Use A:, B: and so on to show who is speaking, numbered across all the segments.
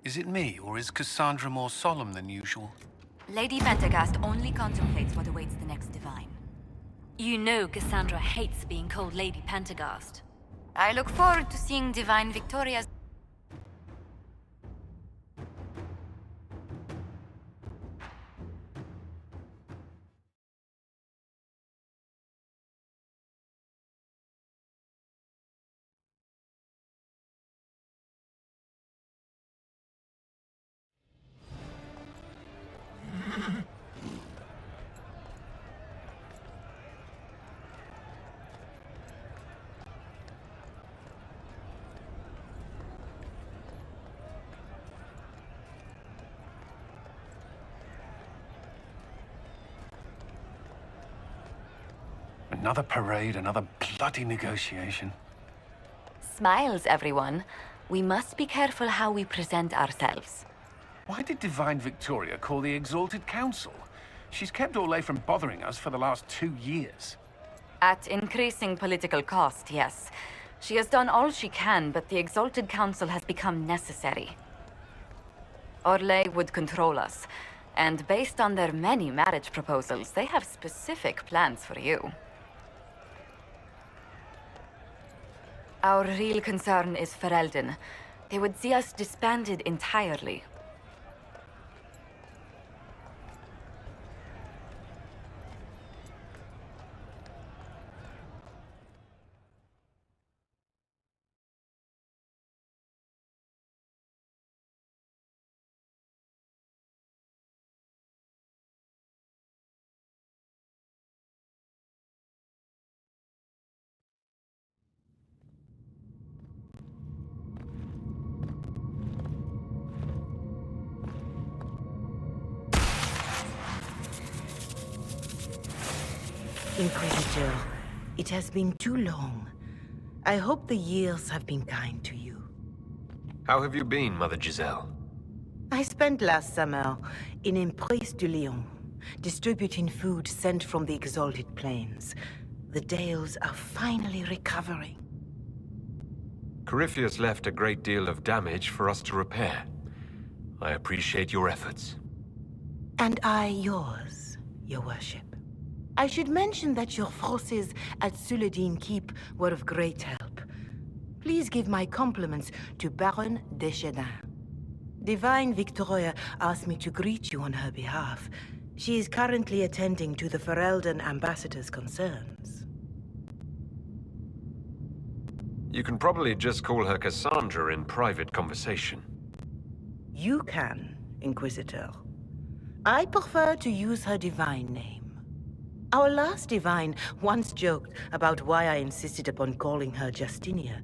A: Is it me, or is Cassandra more solemn than usual?
B: Lady Pentecost only contemplates what awaits the next divine.
C: You know Cassandra hates being called Lady Pentecost.
B: I look forward to seeing Divine Victoria's...
A: Another parade, another bloody negotiation.
B: Smiles, everyone. We must be careful how we present ourselves.
A: Why did Divine Victoria call the Exalted Council? She's kept Orlais from bothering us for the last 2 years.
B: At increasing political cost, yes. She has done all she can, but the Exalted Council has become necessary. Orlais would control us, and based on their many marriage proposals, they have specific plans for you. Our real concern is Ferelden. They would see us disbanded entirely.
D: Inquisitor, it has been too long. I hope the years have been kind to you.
E: How have you been, Mother Giselle?
D: I spent last summer in Emprise de Lyon, distributing food sent from the Exalted Plains. The Dales are finally recovering.
E: Corypheus left a great deal of damage for us to repair. I appreciate your efforts.
D: And I yours, Your Worship. I should mention that your forces at Suladin Keep were of great help. Please give my compliments to Baron Deschedin. Divine Victoria asked me to greet you on her behalf. She is currently attending to the Ferelden ambassador's concerns.
E: You can probably just call her Cassandra in private conversation.
D: You can, Inquisitor. I prefer to use her divine name. Our last divine once joked about why I insisted upon calling her Justinia.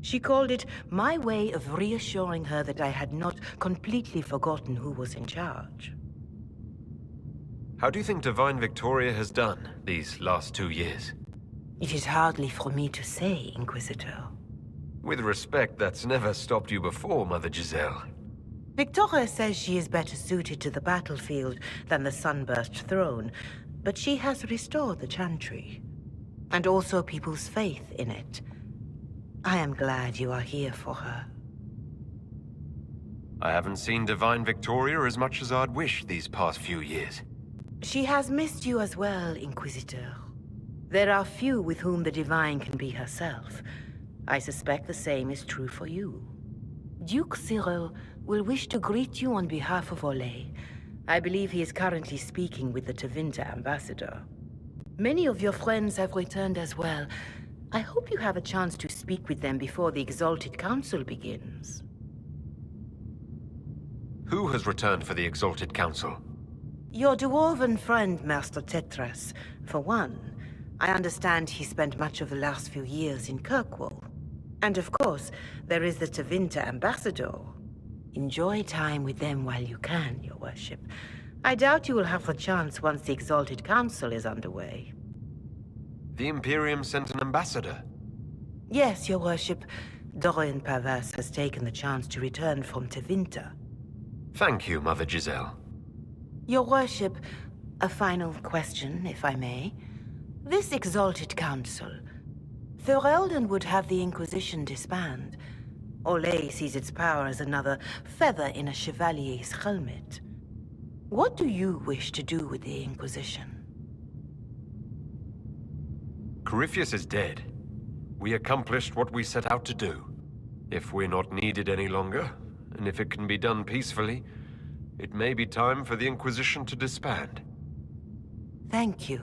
D: She called it my way of reassuring her that I had not completely forgotten who was in charge.
E: How do you think Divine Victoria has done these last 2 years?
D: It is hardly for me to say, Inquisitor.
E: With respect, that's never stopped you before, Mother Giselle.
D: Victoria says she is better suited to the battlefield than the Sunburst throne, but she has restored the Chantry, and also people's faith in it. I am glad you are here for her.
E: I haven't seen Divine Victoria as much as I'd wish these past few years.
D: She has missed you as well, Inquisitor. There are few with whom the Divine can be herself. I suspect the same is true for you. Duke Cyril will wish to greet you on behalf of Orlais. I believe he is currently speaking with the Tevinter ambassador. Many of your friends have returned as well. I hope you have a chance to speak with them before the Exalted Council begins.
E: Who has returned for the Exalted Council?
D: Your dwarven friend, Master Tetras, for one. I understand he spent much of the last few years in Kirkwall. And of course, there is the Tevinter ambassador. Enjoy time with them while you can, Your Worship. I doubt you will have the chance once the Exalted Council is underway.
E: The Imperium sent an ambassador.
D: Yes, Your Worship. Dorian Pavas has taken the chance to return from Tevinter.
E: Thank you, Mother Giselle.
D: Your Worship, a final question, if I may. This Exalted Council, Ferelden would have the Inquisition disband. Olay sees its power as another feather in a chevalier's helmet. What do you wish to do with the Inquisition?
E: Corypheus is dead. We accomplished what we set out to do. If we're not needed any longer, and if it can be done peacefully, it may be time for the Inquisition to disband.
D: Thank you.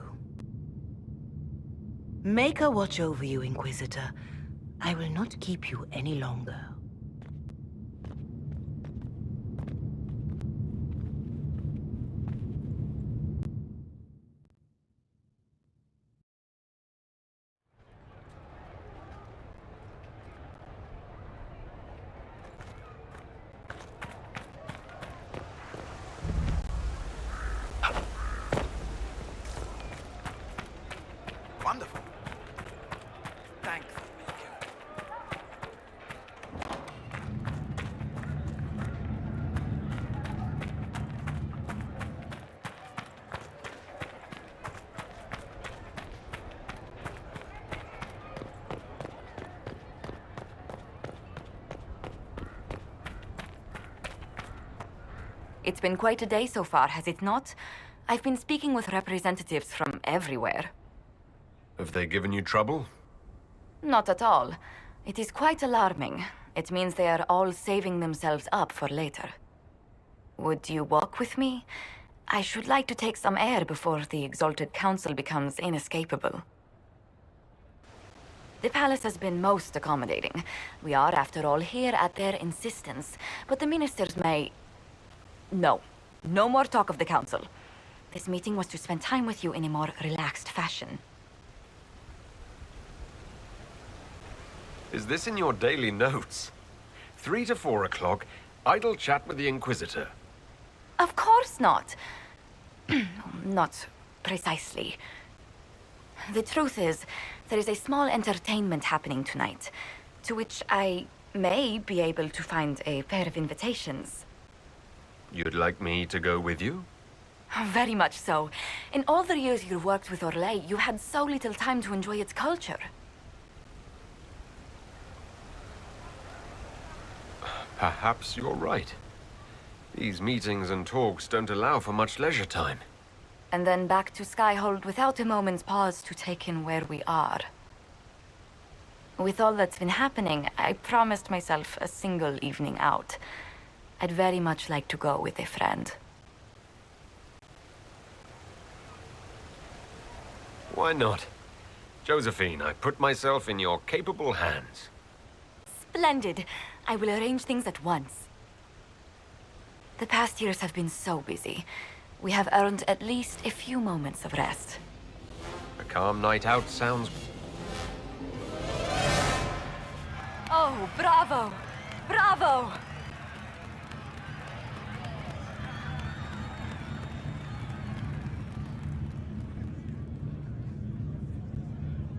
D: Maker watch over you, Inquisitor. I will not keep you any longer.
A: Wonderful. Thanks.
B: It's been quite a day so far, has it not? I've been speaking with representatives from everywhere.
E: Have they given you trouble?
B: Not at all. It is quite alarming. It means they are all saving themselves up for later. Would you walk with me? I should like to take some air before the Exalted Council becomes inescapable. The palace has been most accommodating. We are, after all, here at their insistence. But the ministers may... No. No more talk of the council. This meeting was to spend time with you in a more relaxed fashion.
E: Is this in your daily notes? 3 to 4 o'clock, idle chat with the Inquisitor.
B: Of course not. Not precisely. The truth is, there is a small entertainment happening tonight, to which I may be able to find a pair of invitations.
E: You'd like me to go with you?
B: Very much so. In all the years you worked with Orlais, you had so little time to enjoy its culture.
E: Perhaps you're right. These meetings and talks don't allow for much leisure time.
B: And then back to Skyhold without a moment's pause to take in where we are. With all that's been happening, I promised myself a single evening out. I'd very much like to go with a friend.
E: Why not? Josephine, I put myself in your capable hands.
B: Splendid! I will arrange things at once. The past years have been so busy. We have earned at least a few moments of rest.
E: A calm night out sounds...
B: Oh, bravo! Bravo!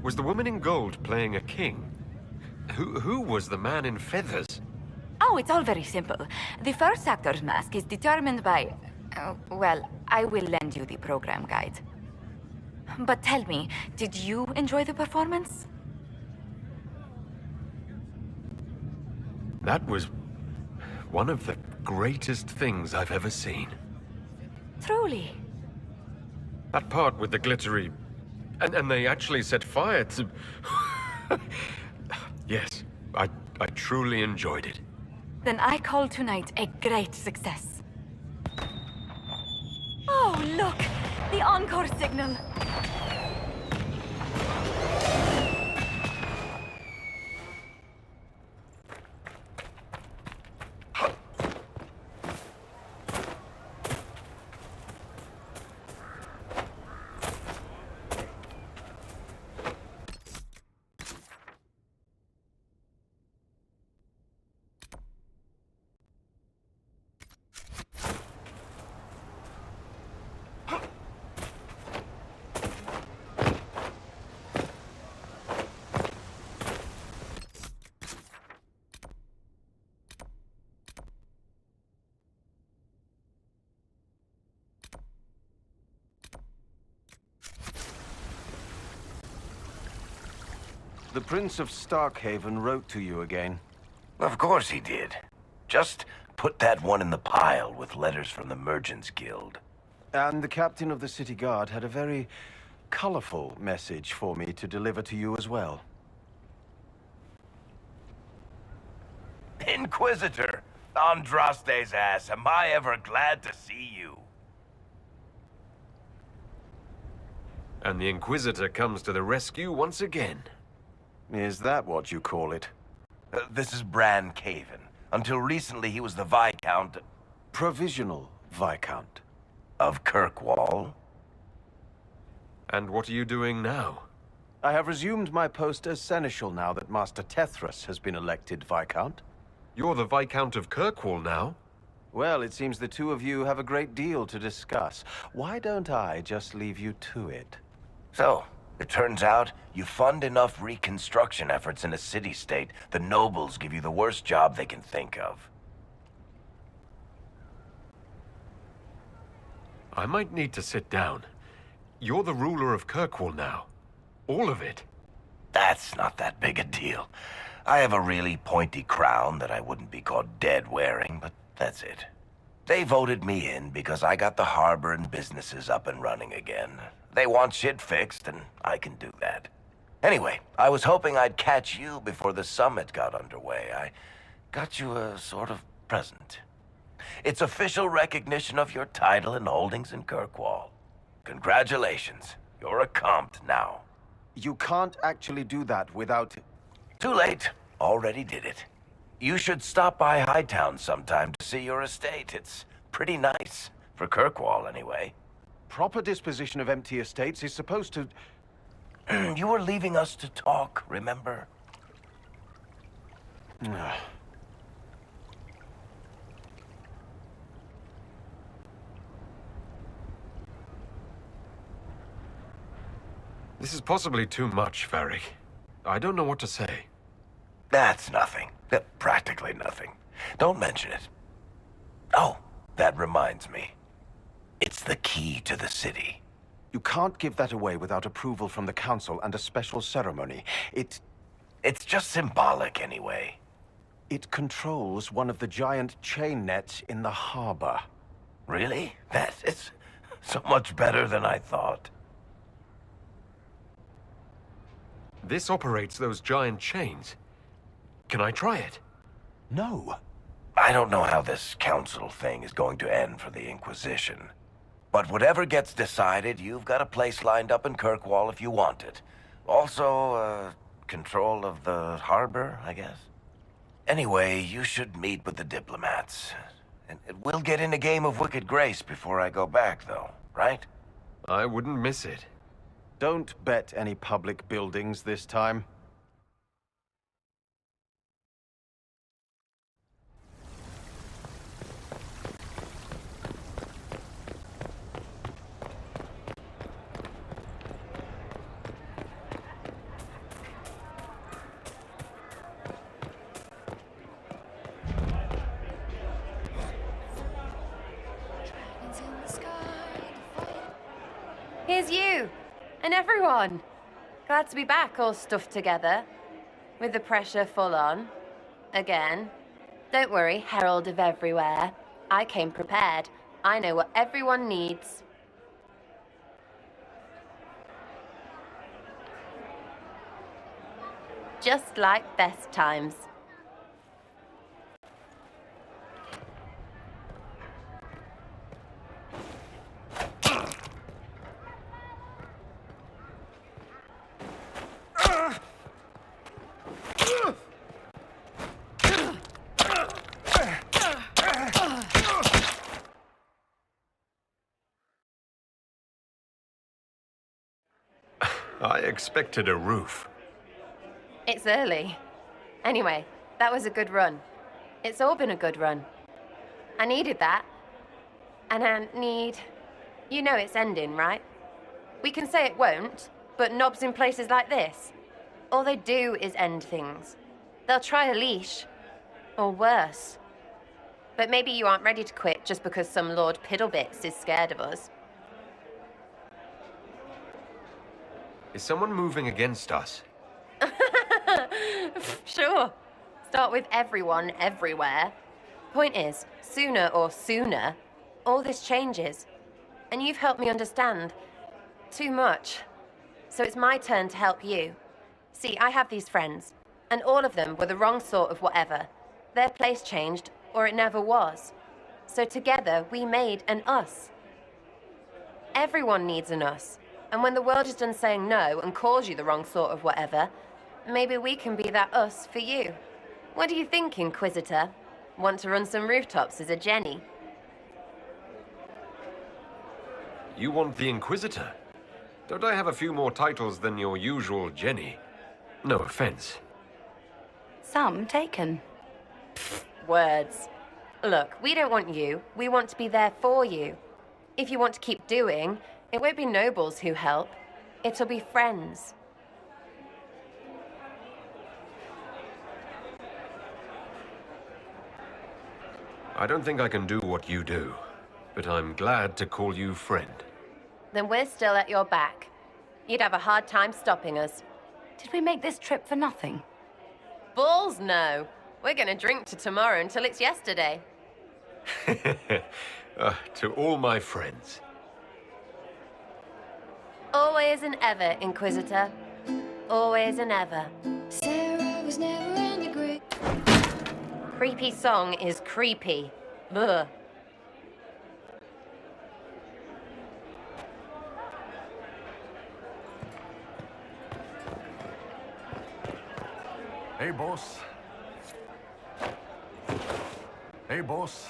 E: Was the woman in gold playing a king? Who was the man in feathers?
B: Oh, it's all very simple. The first actor's mask is determined by... well, I will lend you the program guide. But tell me, did you enjoy the performance?
E: That was one of the greatest things I've ever seen.
B: Truly.
E: That part with the glittery... And they actually set fire to... Yes, I truly enjoyed it.
B: Then I call tonight a great success. Oh, look! The encore signal!
F: The Prince of Starkhaven wrote to you again. Of course he did. Just put that one in the pile with letters from the Merchants Guild.
G: And the captain of the city guard had a very colorful message for me to deliver to you as well.
F: Inquisitor! Andraste's ass, am I ever glad to see you.
E: And the Inquisitor comes to the rescue once again.
G: Is that what you call it?
F: This is Bran Caven. Until recently, he was the Viscount
G: Provisional Viscount.
F: of Kirkwall.
E: And what are you doing now?
G: I have resumed my post as Seneschal now that Master Tethras has been elected Viscount.
E: You're the Viscount of Kirkwall now?
G: Well, it seems the two of you have a great deal to discuss. Why don't I just leave you to it?
F: So, it turns out you fund enough reconstruction efforts in a city-state, the nobles give you the worst job they can think of.
E: I might need to sit down. You're the ruler of Kirkwall now. All of it.
F: That's not that big a deal. I have a really pointy crown that I wouldn't be caught dead wearing, but that's it. They voted me in because I got the harbor and businesses up and running again. They want shit fixed, and I can do that. Anyway, I was hoping I'd catch you before the summit got underway. I got you a sort of present. It's official recognition of your title and holdings in Kirkwall. Congratulations. You're a compt now.
G: You can't actually do that without...
F: Too late. Already did it. You should stop by Hightown sometime to see your estate. It's pretty nice. For Kirkwall, anyway.
G: Proper disposition of empty estates is supposed to...
F: You were leaving us to talk, remember?
E: This is possibly too much, Varric. I don't know what to say.
F: That's nothing. Practically nothing. Don't mention it. Oh, that reminds me. It's the key to the city.
G: You can't give that away without approval from the council and a special ceremony.
F: It's just symbolic anyway.
G: It controls one of the giant chain nets in the harbor.
F: Really? That is so much better than I thought.
E: This operates those giant chains. Can I try it?
G: No.
F: I don't know how this council thing is going to end for the Inquisition. But whatever gets decided, you've got a place lined up in Kirkwall if you want it. Also, control of the harbor, I guess. Anyway, you should meet with the diplomats. And we'll get in a game of Wicked Grace before I go back, though, right?
E: I wouldn't miss it.
G: Don't bet any public buildings this time.
H: Here's you, and everyone. Glad to be back, all stuffed together. With the pressure full on. Again. Don't worry, Herald of Everywhere. I came prepared. I know what everyone needs. Just like best times.
E: I expected a roof.
H: It's early. Anyway, that was a good run. It's all been a good run. I needed that. And I need... You know it's ending, right? We can say it won't, but knobs in places like this, all they do is end things. They'll try a leash. Or worse. But maybe you aren't ready to quit just because some Lord Piddlebits is scared of us.
E: Is someone moving against us?
H: Sure. start with everyone, everywhere. Point is, sooner, all this changes. And you've helped me understand. Too much. So it's my turn to help you. See, I have these friends, and all of them were the wrong sort of whatever. Their place changed, or it never was. So together, we made an us. Everyone needs an us. And when the world is done saying no and calls you the wrong sort of whatever, maybe we can be that us for you. What do you think, Inquisitor? Want to run some rooftops as a Jenny?
E: You want the Inquisitor? Don't I have a few more titles than your usual Jenny? No offense.
D: Some taken.
H: Words. Look, we don't want you. We want to be there for you. If you want to keep doing, it won't be nobles who help. It'll be friends.
E: I don't think I can do what you do, but I'm glad to call you friend.
H: Then we're still at your back. You'd have a hard time stopping us.
D: Did we make this trip for nothing?
H: Balls no. We're gonna drink to tomorrow until it's yesterday.
E: To all my friends.
H: Always and ever, Inquisitor. Always and ever.
C: Sarah was never on the grid.
H: Creepy song is creepy. Ugh.
A: Hey, boss. Hey, boss.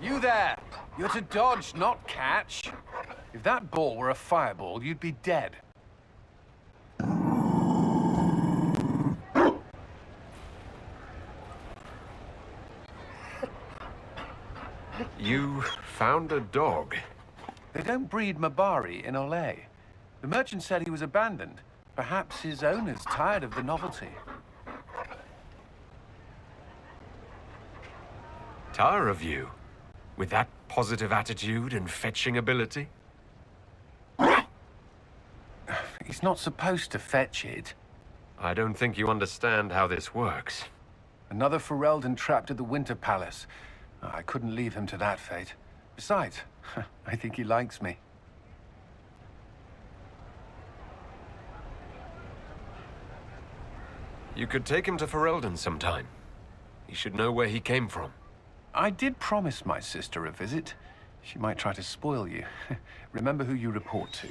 A: You there! You're to dodge, not catch. If that ball were a fireball, you'd be dead.
E: You found a dog.
A: They don't breed Mabari in Olay. The merchant said he was abandoned. Perhaps his owner's tired of the novelty.
E: Tire of you? With that positive attitude and fetching ability?
A: He's not supposed to fetch it.
E: I don't think you understand how this works.
A: Another Ferelden trapped at the Winter Palace. I couldn't leave him to that fate. Besides, I think he likes me.
E: You could take him to Ferelden sometime. He should know where he came from.
A: I did promise my sister a visit. She might try to spoil you. Remember who you report to.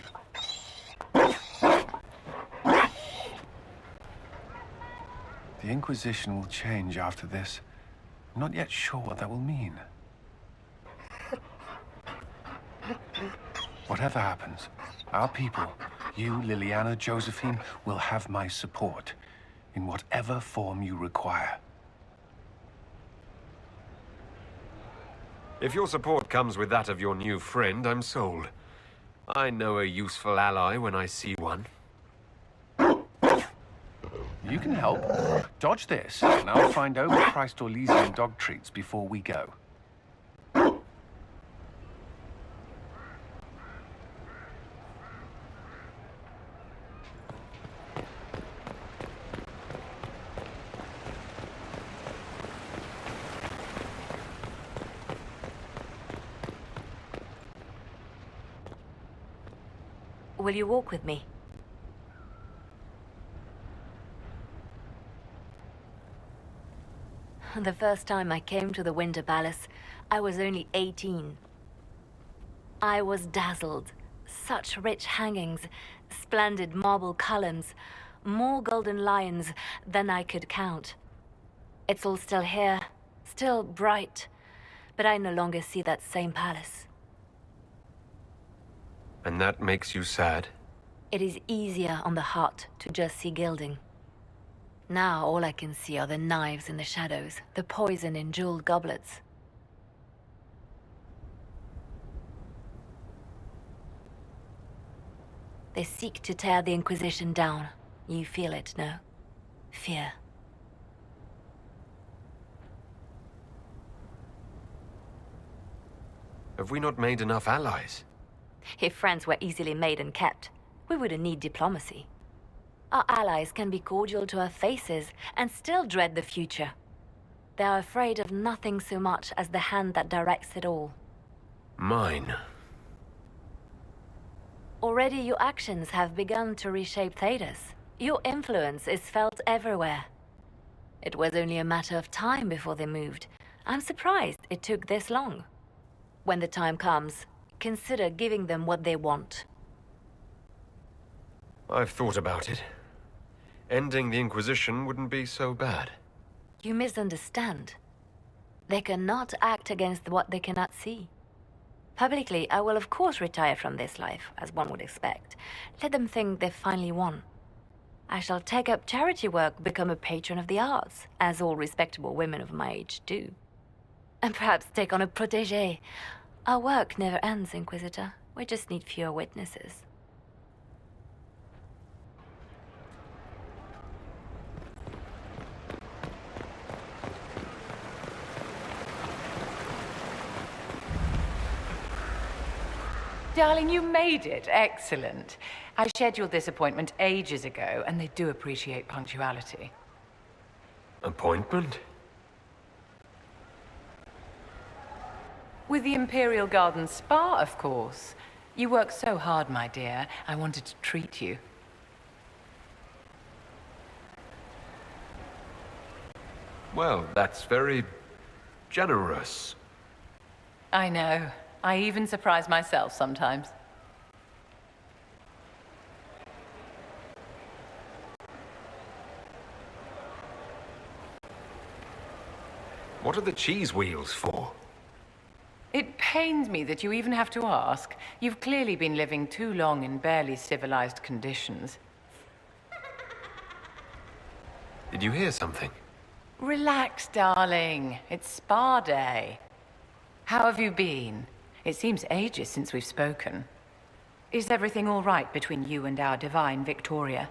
A: The Inquisition will change after this. I'm not yet sure what that will mean. Whatever happens, our people, you, Liliana, Josephine, will have my support in whatever form you require.
E: If your support comes with that of your new friend, I'm sold. I know a useful ally when I see one.
A: You can help. Dodge this, and I'll find overpriced Orlesian dog treats before we go.
C: Will you walk with me? The first time I came to the Winter Palace, I was only 18. I was dazzled. Such rich hangings, splendid marble columns, more golden lions than I could count. It's all still here, still bright, but I no longer see that same palace.
E: And that makes you sad?
C: It is easier on the heart to just see gilding. Now all I can see are the knives in the shadows, the poison in jeweled goblets. They seek to tear the Inquisition down. You feel it, no? Fear.
E: Have we not made enough allies?
C: If friends were easily made and kept, we wouldn't need diplomacy. Our allies can be cordial to our faces and still dread the future. They are afraid of nothing so much as the hand that directs it all.
E: Mine.
C: Already your actions have begun to reshape Thedas. Your influence is felt everywhere. It was only a matter of time before they moved. I'm surprised it took this long. When the time comes, consider giving them what they want.
E: I've thought about it. Ending the Inquisition wouldn't be so bad.
C: You misunderstand. They cannot act against what they cannot see. Publicly, I will of course retire from this life, as one would expect. Let them think they've finally won. I shall take up charity work, become a patron of the arts, as all respectable women of my age do. And perhaps take on a protégé. Our work never ends, Inquisitor. We just need fewer witnesses.
I: Darling, you made it. Excellent. I scheduled this appointment ages ago, and they do appreciate punctuality.
E: Appointment?
I: With the Imperial Garden Spa, of course. You work so hard, my dear. I wanted to treat you.
E: Well, that's very generous.
I: I know. I even surprise myself sometimes.
E: What are the cheese wheels for?
I: It pains me that you even have to ask. You've clearly been living too long in barely civilized conditions.
E: Did you hear something?
I: Relax, darling. It's spa day. How have you been? It seems ages since we've spoken. Is everything all right between you and our divine Victoria?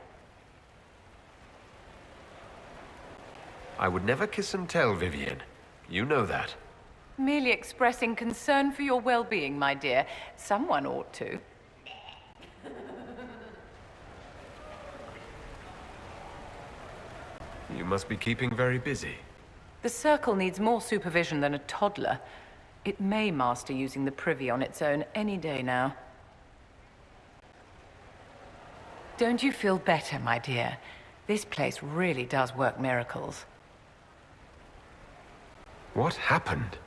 E: I would never kiss and tell, Vivian. You know that.
I: Merely expressing concern for your well-being, my dear. Someone ought to.
E: You must be keeping very busy.
I: The Circle needs more supervision than a toddler. It may master using the privy on its own any day now. Don't you feel better, my dear? This place really does work miracles.
E: What happened?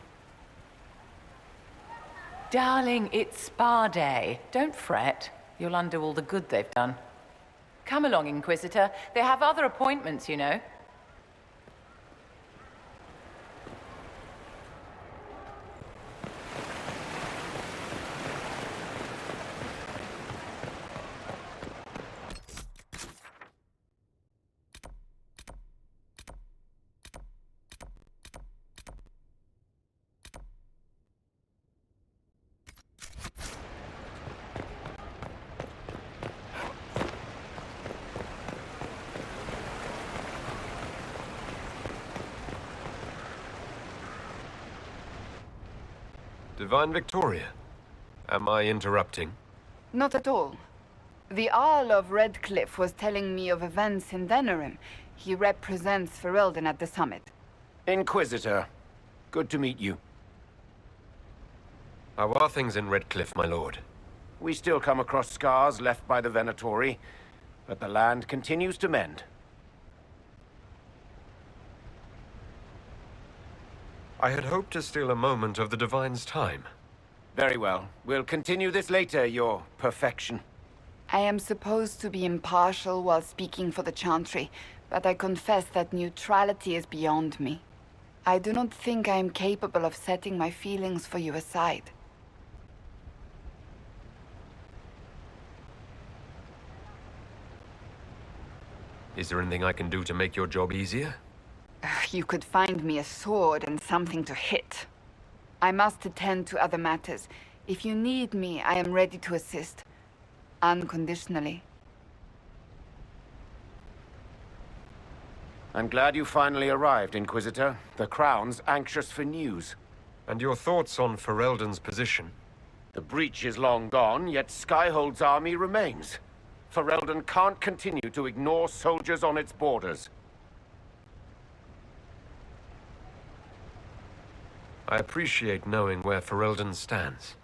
I: Darling, it's spa day. Don't fret. You'll undo all the good they've done. Come along, Inquisitor. They have other appointments, you know.
E: Divine Victoria, am I interrupting?
J: Not at all. The Earl of Redcliffe was telling me of events in Denerim. He represents Ferelden at the summit.
G: Inquisitor, good to meet you.
E: How are things in Redcliffe, my lord?
G: We still come across scars left by the Venatori, but the land continues to mend.
E: I had hoped to steal a moment of the Divine's time.
G: Very well. We'll continue this later, your perfection.
J: I am supposed to be impartial while speaking for the Chantry, but I confess that neutrality is beyond me. I do not think I am capable of setting my feelings for you aside.
E: Is there anything I can do to make your job easier?
J: You could find me a sword and something to hit. I must attend to other matters. If you need me, I am ready to assist. unconditionally.
K: I'm glad you finally arrived, Inquisitor. The Crown's anxious for news.
E: And your thoughts on Ferelden's position?
K: The breach is long gone, yet Skyhold's army remains. Ferelden can't continue to ignore soldiers on its borders.
E: I appreciate knowing where Ferelden stands.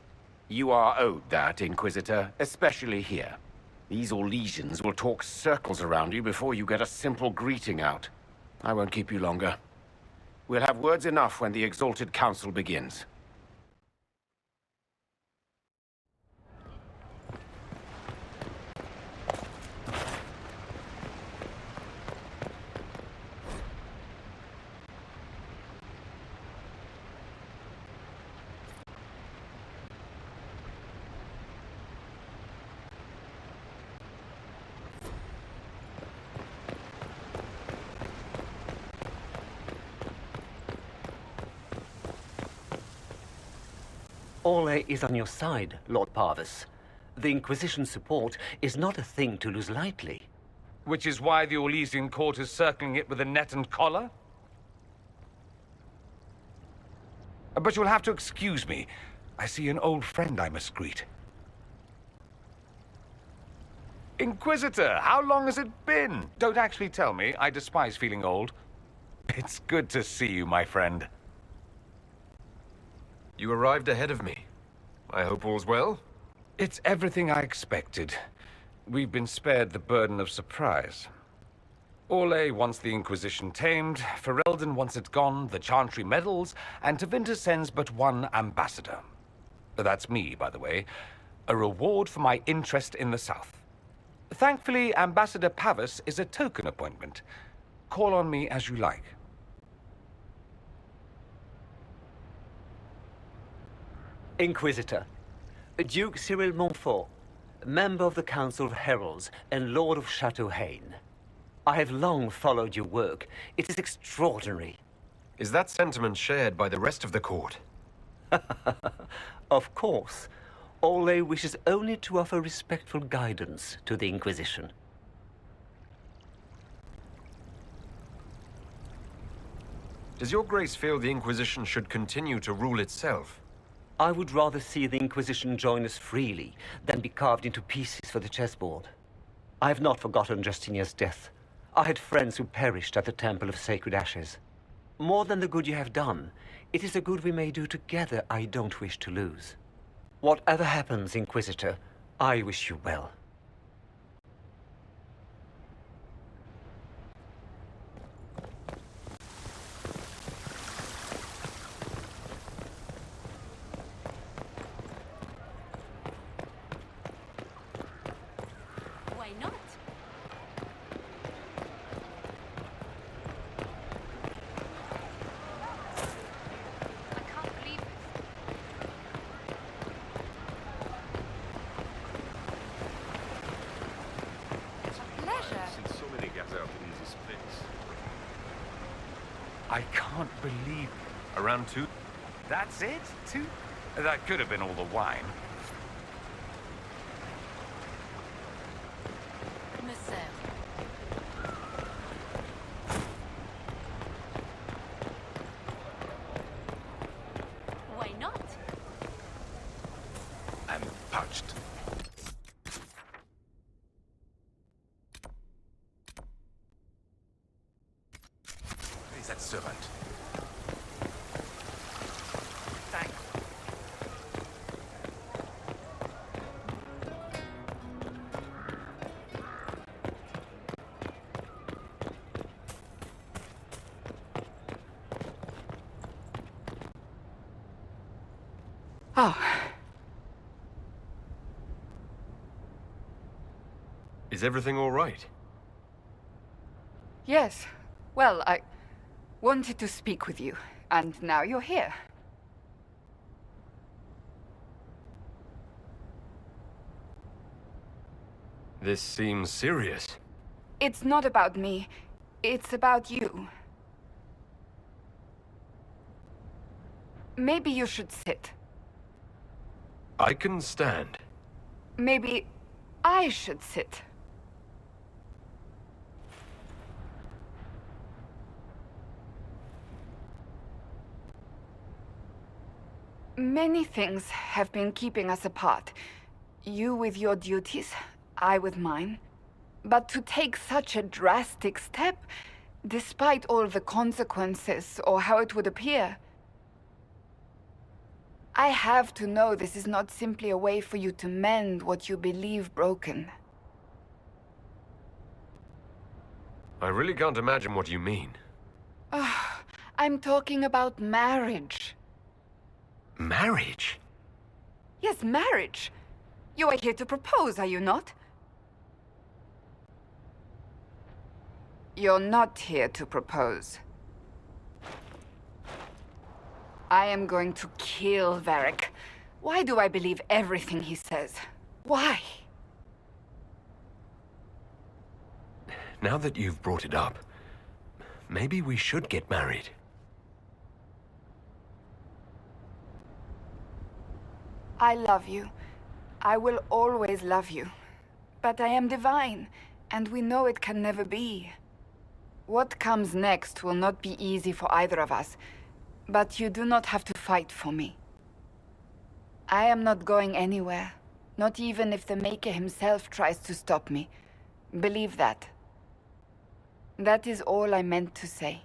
K: You are owed that, Inquisitor, especially here. These Orlesians will talk circles around you before you get a simple greeting out. I won't keep you longer. We'll have words enough when the Exalted Council begins.
L: Orlais is on your side, Lord Parvis. The Inquisition's support is not a thing to lose lightly.
M: Which is why the Orlesian court is circling it with a net and collar? But you'll have to excuse me. I see an old friend I must greet. Inquisitor, how long has it been? Don't actually tell me. I despise feeling old. It's good to see you, my friend.
E: You arrived ahead of me. I hope all's well?
M: It's everything I expected. We've been spared the burden of surprise. Orlais wants the Inquisition tamed, Ferelden wants it gone, the Chantry meddles, and Tevinter sends but one ambassador. That's me, by the way. A reward for my interest in the South. Thankfully, Ambassador Pavis is a token appointment. Call on me as you like.
L: Inquisitor, Duke Cyril Montfort, member of the Council of Heralds and Lord of Chateau Haine. I have long followed your work. It is extraordinary.
E: Is that sentiment shared by the rest of the court?
L: Of course. Orlais wishes only to offer respectful guidance to the Inquisition.
E: Does your grace feel the Inquisition should continue to rule itself?
L: I would rather see the Inquisition join us freely than be carved into pieces for the chessboard. I have not forgotten Justinia's death. I had friends who perished at the Temple of Sacred Ashes. More than the good you have done, it is a good we may do together I don't wish to lose. Whatever happens, Inquisitor, I wish you well.
C: Why not? I can't believe it. It's a pleasure.
A: Since so many get out in easy space.
M: I can't believe...
E: Around 2?
M: That's it? 2? That could have been all the wine.
C: Why not?
K: I'm parched. Where is that servant?
M: Thanks.
J: Oh,
E: Is everything all right?
J: yes. Well, I wanted to speak with you, and now you're here.
E: This seems serious.
J: It's not about me. It's about you. Maybe you should sit.
E: I can stand.
J: Maybe I should sit. Many things have been keeping us apart. You with your duties, I with mine. But to take such a drastic step, despite all the consequences or how it would appear, I have to know this is not simply a way for you to mend what you believe broken.
E: I really can't imagine what you mean.
J: I'm talking about marriage.
E: Marriage?
J: Yes, marriage. You are here to propose, are you not? You're not here to propose. I am going to kill Varric. Why do I believe everything he says? Why?
E: Now that you've brought it up, maybe we should get married.
J: I love you. I will always love you. But I am divine, and we know it can never be. What comes next will not be easy for either of us, but you do not have to fight for me. I am not going anywhere, not even if the Maker himself tries to stop me. Believe that. That is all I meant to say.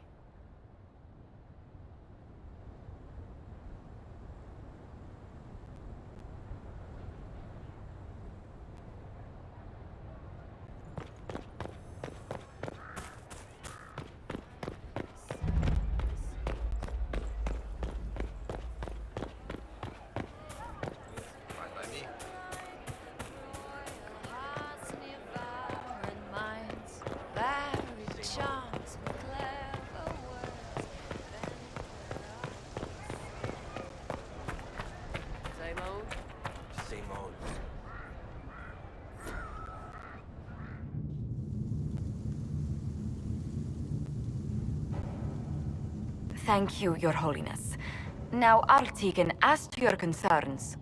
B: Thank you, Your Holiness. Now, Artigan, as to your concerns...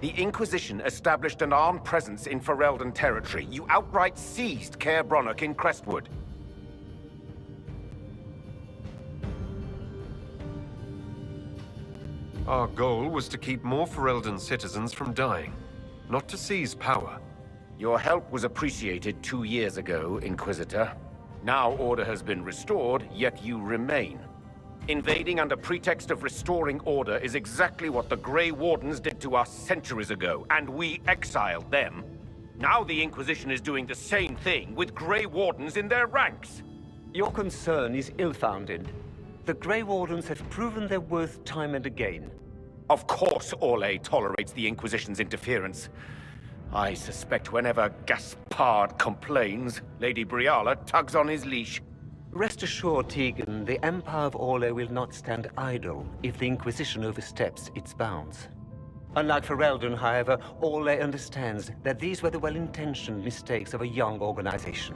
K: The Inquisition established an armed presence in Ferelden territory. You outright seized Caer Bronach in Crestwood.
E: Our goal was to keep more Ferelden citizens from dying, not to seize power.
K: Your help was appreciated 2 years ago, Inquisitor. Now order has been restored, yet you remain. Invading under pretext of restoring order is exactly what the Grey Wardens did to us centuries ago, and we exiled them. Now the Inquisition is doing the same thing with Grey Wardens in their ranks.
L: Your concern is ill-founded. The Grey Wardens have proven their worth time and again.
K: Of course Orlais tolerates the Inquisition's interference. I suspect whenever Gaspard complains, Lady Briala tugs on his leash.
L: Rest assured, Tegan, the Empire of Orlais will not stand idle if the Inquisition oversteps its bounds. Unlike Ferelden, however, Orlais understands that these were the well-intentioned mistakes of a young organization.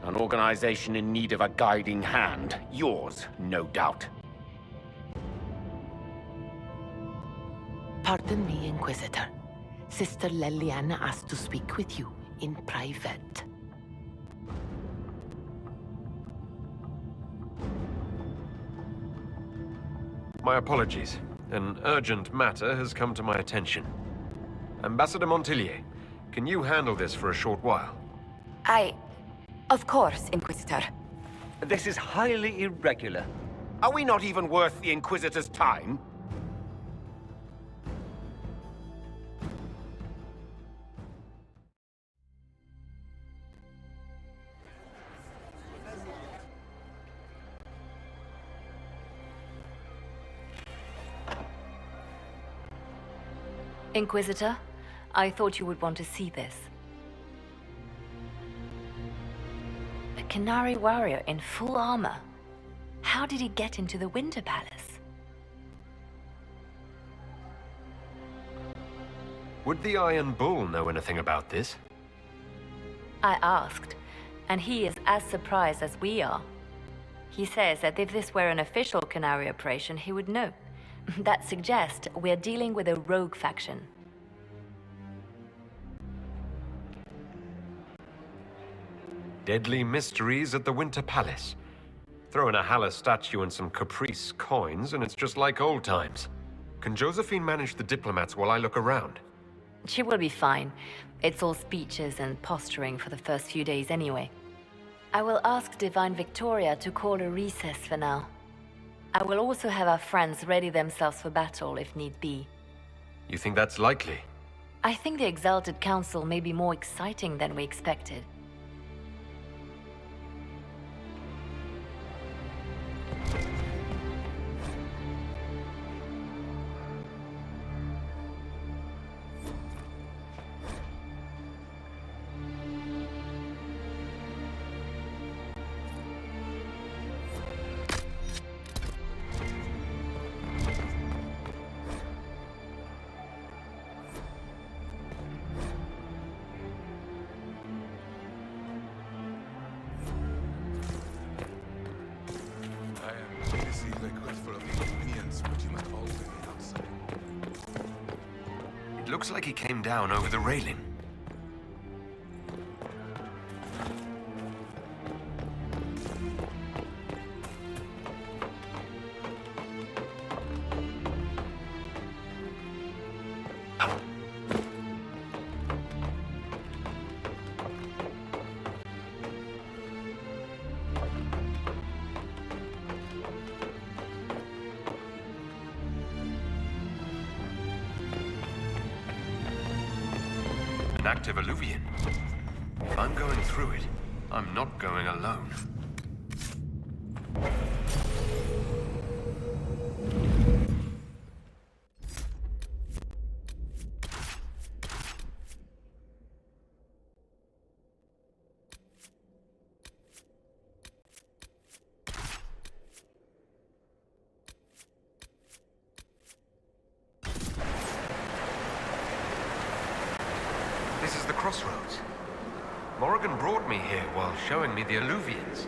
K: An organization in need of a guiding hand. Yours, no doubt.
D: Pardon me, Inquisitor. Sister Leliana asked to speak with you in private.
E: My apologies. An urgent matter has come to my attention. Ambassador Montillier, can you handle this for a short while?
B: Of course, Inquisitor.
L: This is highly irregular.
K: Are we not even worth the Inquisitor's time?
C: Inquisitor, I thought you would want to see this. A Canary warrior in full armor. How did he get into the Winter Palace?
E: Would the Iron Bull know anything about this?
C: I asked, and he is as surprised as we are. He says that if this were an official Canary operation, he would know. That suggests we're dealing with a rogue faction.
E: Deadly mysteries at the Winter Palace. Throw in a Haller statue and some Caprice coins, and it's just like old times. Can Josephine manage the diplomats while I look around?
C: She will be fine. It's all speeches and posturing for the first few days anyway. I will ask Divine Victoria to call a recess for now. I will also have our friends ready themselves for battle if need be.
E: You think that's likely?
C: I think the Exalted Council may be more exciting than we expected.
E: It looks like he came down over the railing. An active alluvian. If I'm going through it, I'm not going alone. This is the crossroads. Morrigan brought me here while showing me the alluvians.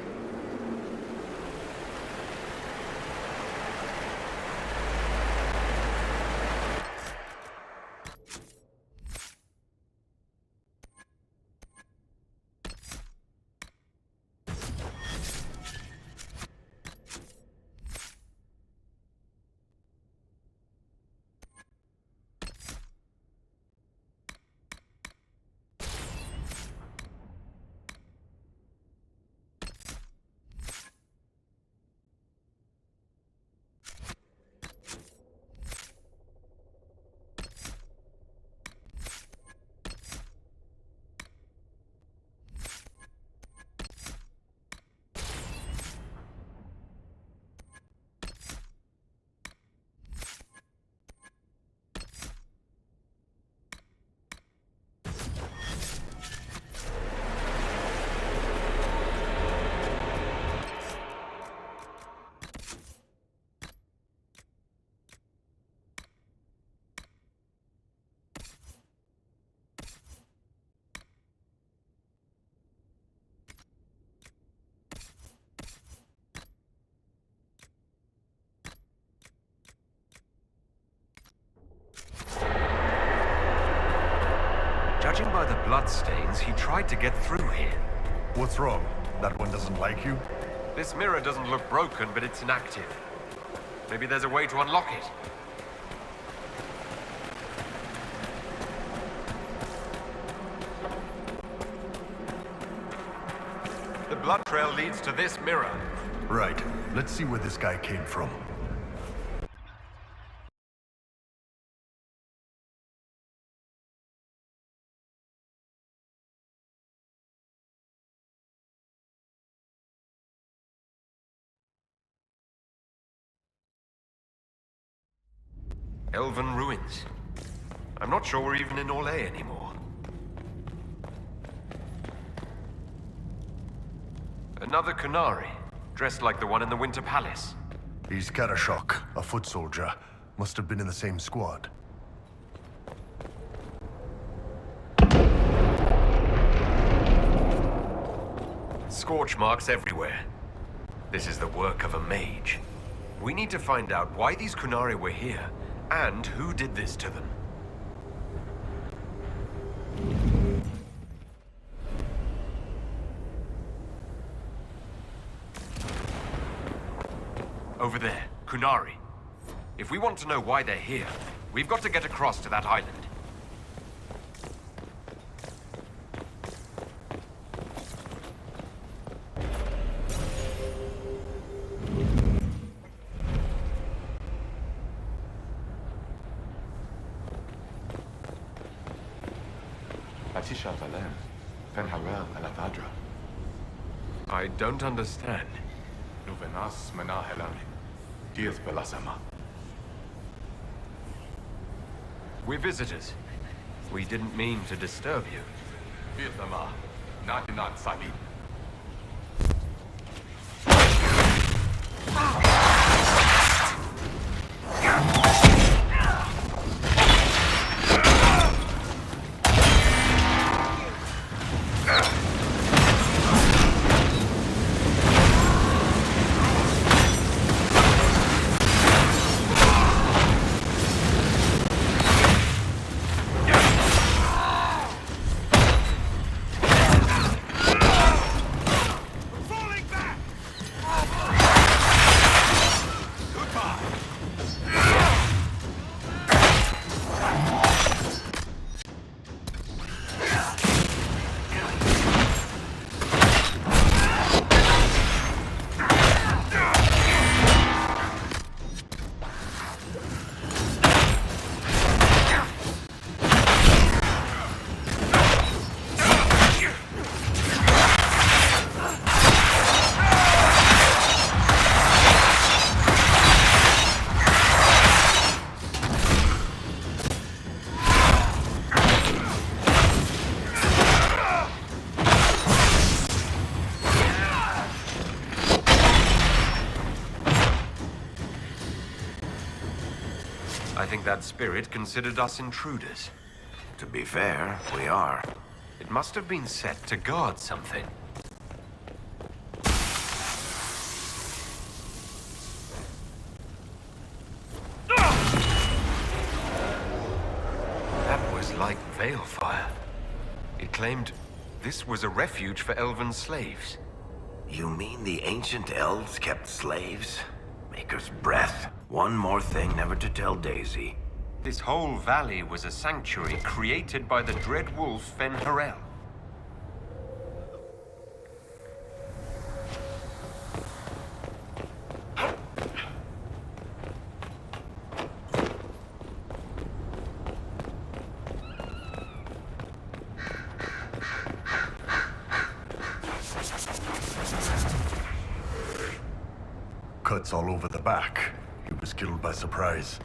E: Judging by the bloodstains, he tried to get through here.
A: What's wrong? That one doesn't like you?
E: This mirror doesn't look broken, but it's inactive. Maybe there's a way to unlock it. The blood trail leads to this mirror.
A: Right. Let's see where this guy came from.
E: Elven ruins. I'm not sure we're even in Orlais anymore. Another Kunari, dressed like the one in the Winter Palace.
A: He's Karashok, a foot soldier. Must have been in the same squad.
E: Scorch marks everywhere. This is the work of a mage. We need to find out why these Kunari were here, and who did this to them. Over there, Kunari. If we want to know why they're here, we've got to get across to that island. I don't understand. We're visitors. We didn't mean to disturb you. I think that spirit considered us intruders.
F: To be fair, we are.
E: It must have been set to guard something. That was like Veilfire. It claimed this was a refuge for elven slaves.
F: You mean the ancient elves kept slaves? Maker's breath. One more thing never to tell Daisy.
E: This whole valley was a sanctuary created by the dread wolf Fen-Harel.
N: Cuts all over the back. He was killed by surprise.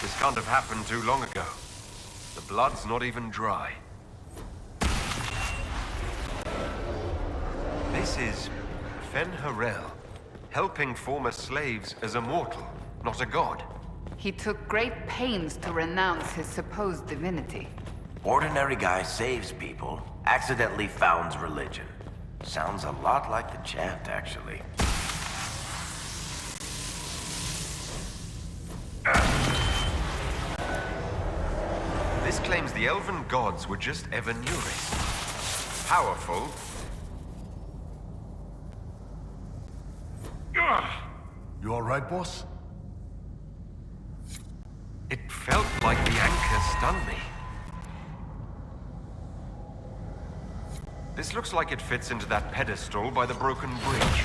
E: This can't have happened too long ago. The blood's not even dry. This is Fen-Harel, helping former slaves as a mortal, not a god.
J: He took great pains to renounce his supposed divinity.
F: Ordinary guy saves people, accidentally founds religion. Sounds a lot like the chant, actually.
E: This claims the elven gods were just Evanurists. Powerful.
N: You all right, boss?
E: It felt like the anchor stunned me. This looks like it fits into that pedestal by the broken bridge.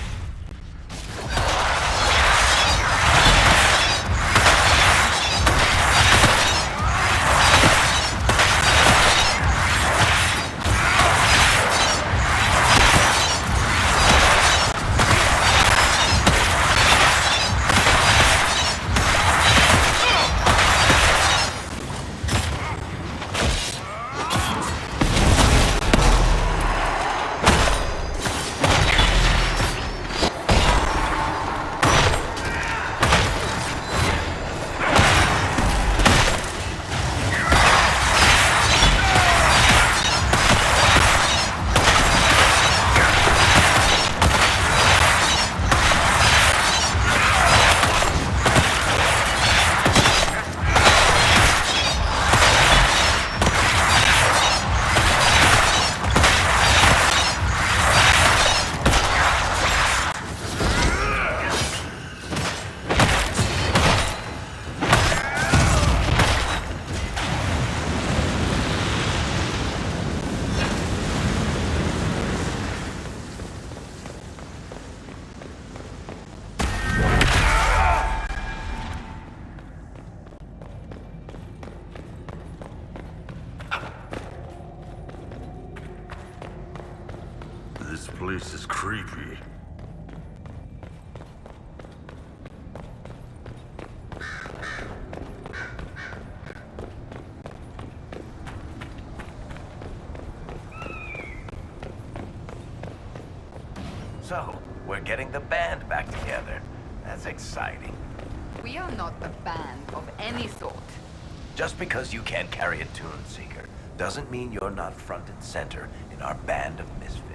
N: place is creepy.
F: So, we're getting the band back together. That's exciting.
J: We are not a band of any sort.
F: Just because you can't carry a tune seeker doesn't mean you're not front and center in our band of misfits.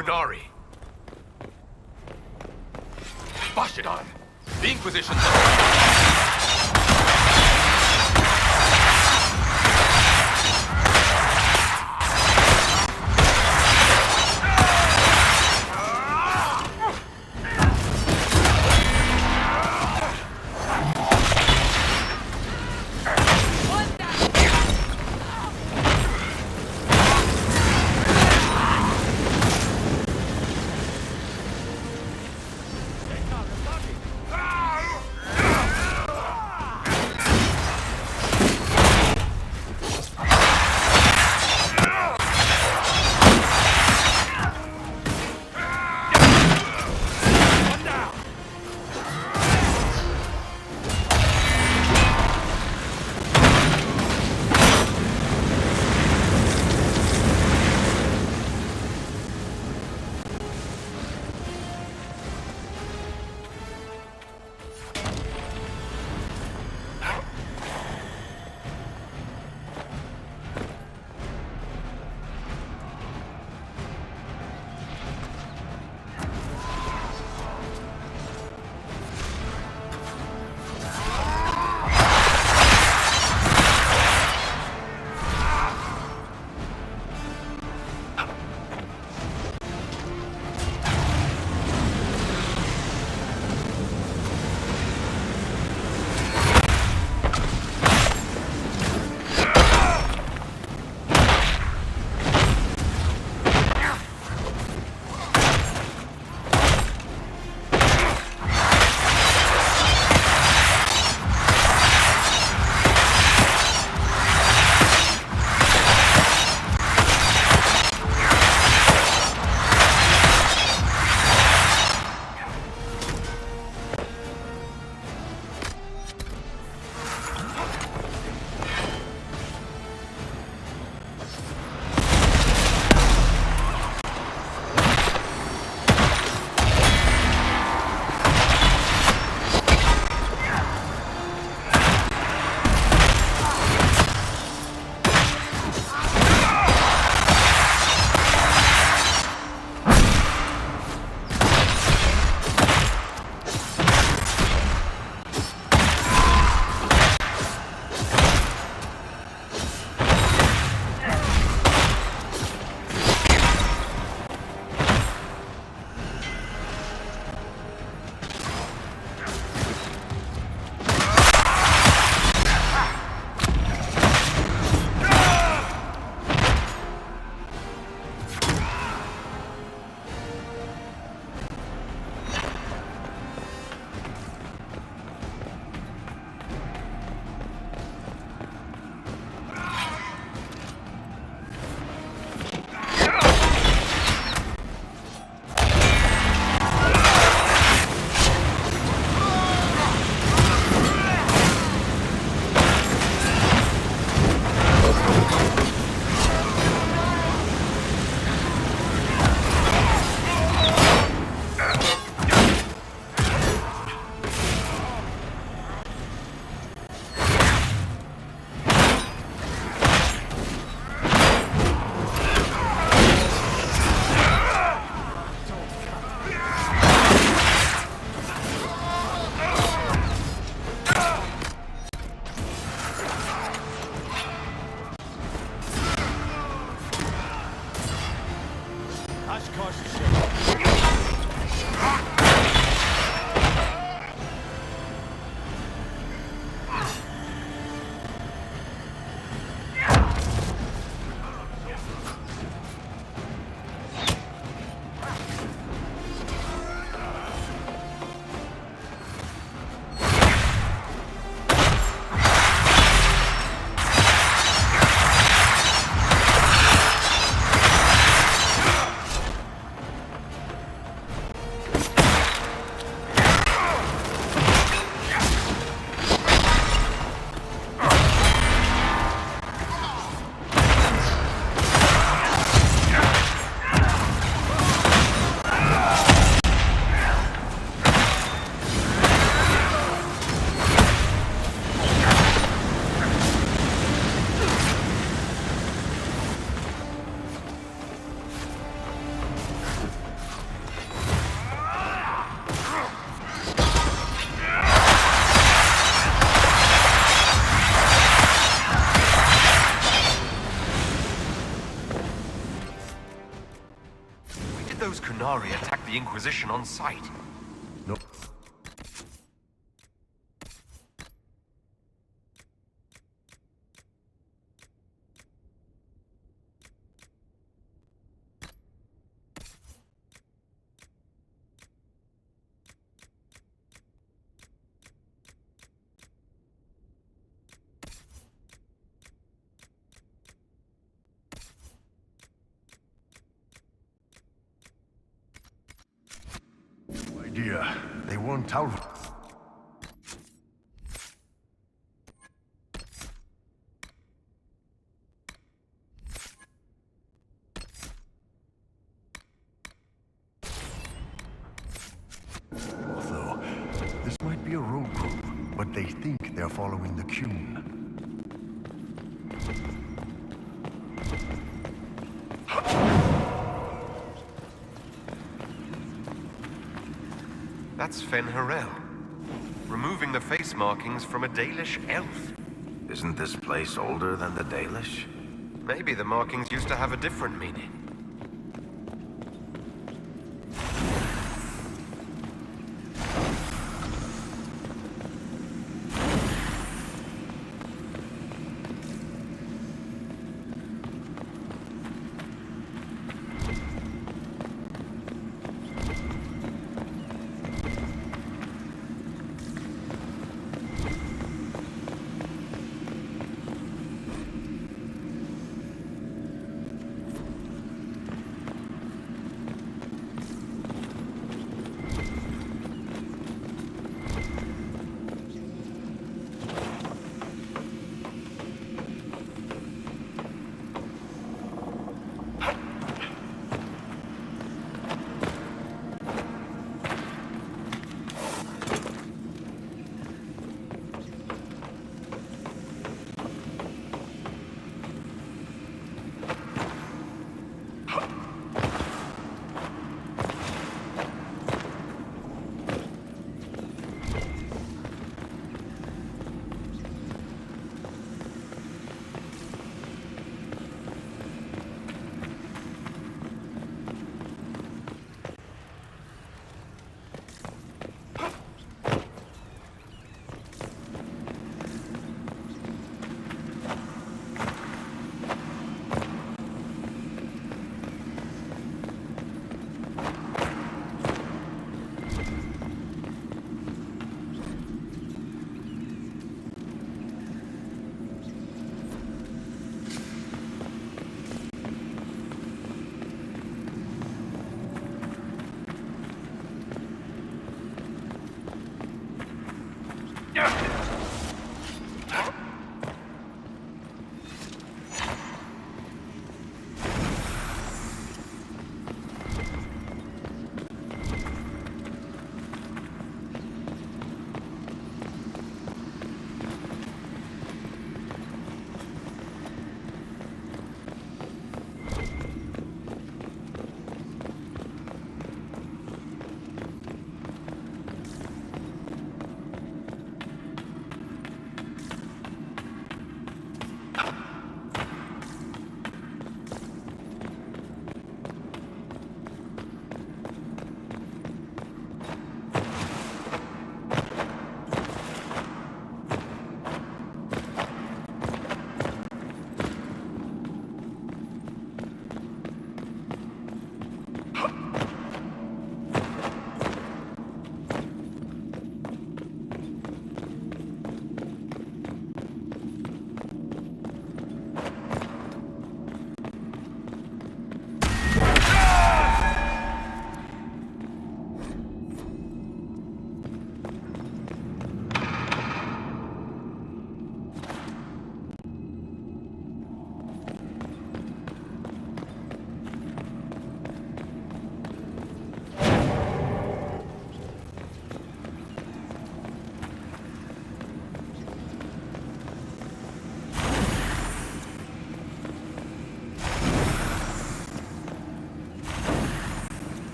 O: Kunari. Bashidan. The Inquisition.
E: the Inquisition on sight.
N: No. Idea. They won't out. Although, this might be a road group, but they think they're following the Qun.
E: That's Fen Harel. Removing the face markings from a Dalish elf.
F: Isn't this place older than the Dalish?
E: Maybe the markings used to have a different meaning.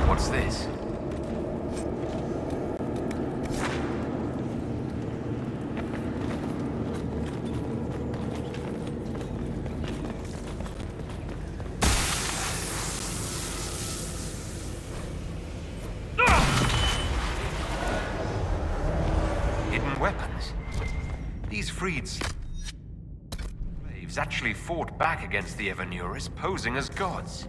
A: What's this?
E: Hidden weapons. These freed slaves actually fought back against the Evanuris, posing as gods.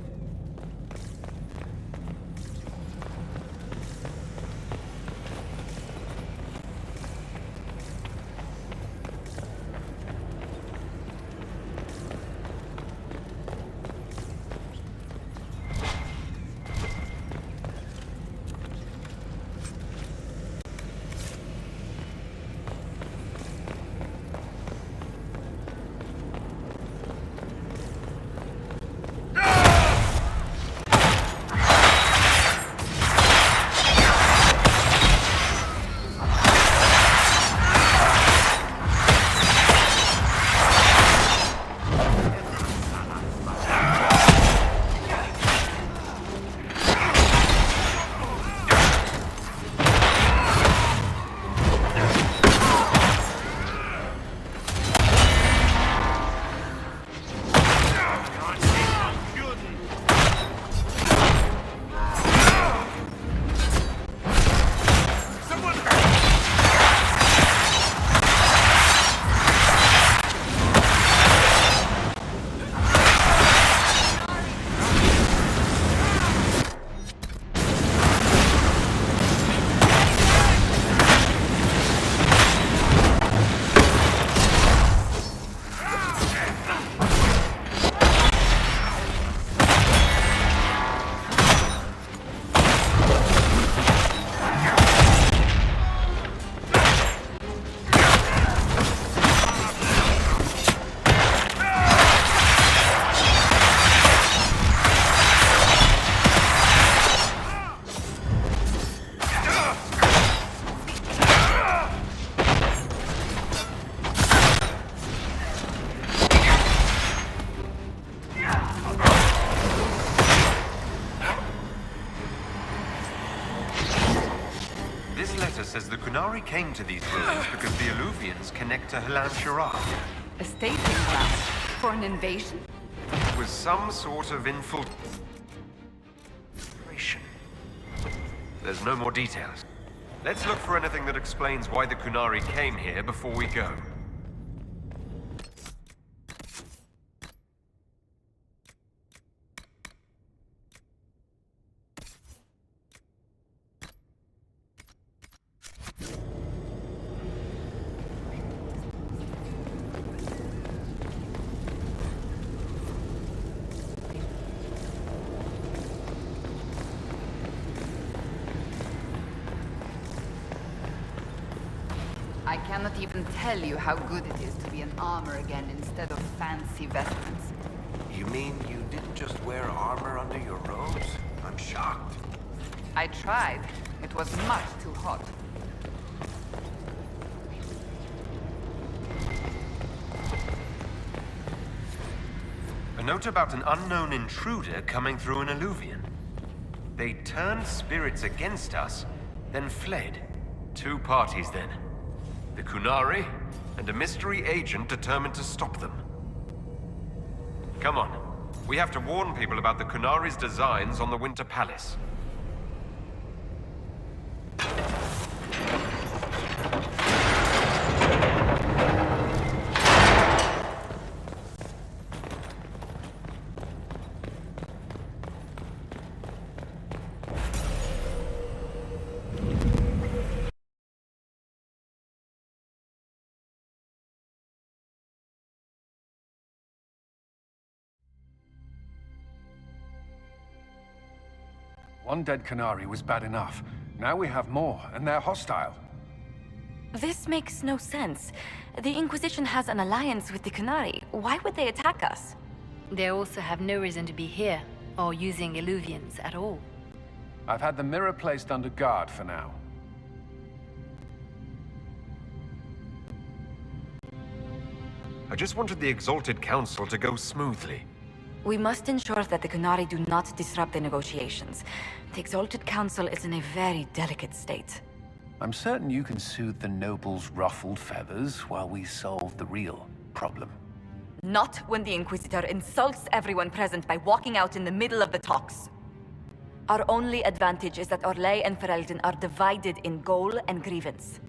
E: Says the Qunari came to these ruins because the Alluvians connect to Halan Shirah.
J: A staging ground for an invasion?
E: It was some sort of infiltration. There's no more details. Let's look for anything that explains why the Qunari came here before we go.
J: I cannot even tell you how good it is to be in armor again instead of fancy vestments.
F: You mean you didn't just wear armor under your robes? I'm shocked.
J: I tried. It was much too hot.
E: A note about an unknown intruder coming through an alluvian. They turned spirits against us, then fled. Two parties then. The Qunari, and a mystery agent determined to stop them. Come on. We have to warn people about the Qunari's designs on the Winter Palace.
A: One dead Qunari was bad enough. Now we have more, and they're hostile.
B: This makes no sense. The Inquisition has an alliance with the Qunari. Why would they attack us?
C: They also have no reason to be here, or using Illuvians at all.
A: I've had the mirror placed under guard for now.
E: I just wanted the Exalted Council to go smoothly.
B: We must ensure that the Qunari do not disrupt the negotiations. The Exalted Council is in a very delicate state.
A: I'm certain you can soothe the nobles' ruffled feathers while we solve the real problem.
B: Not when the Inquisitor insults everyone present by walking out in the middle of the talks. Our only advantage is that Orlais and Ferelden are divided in goal and grievance.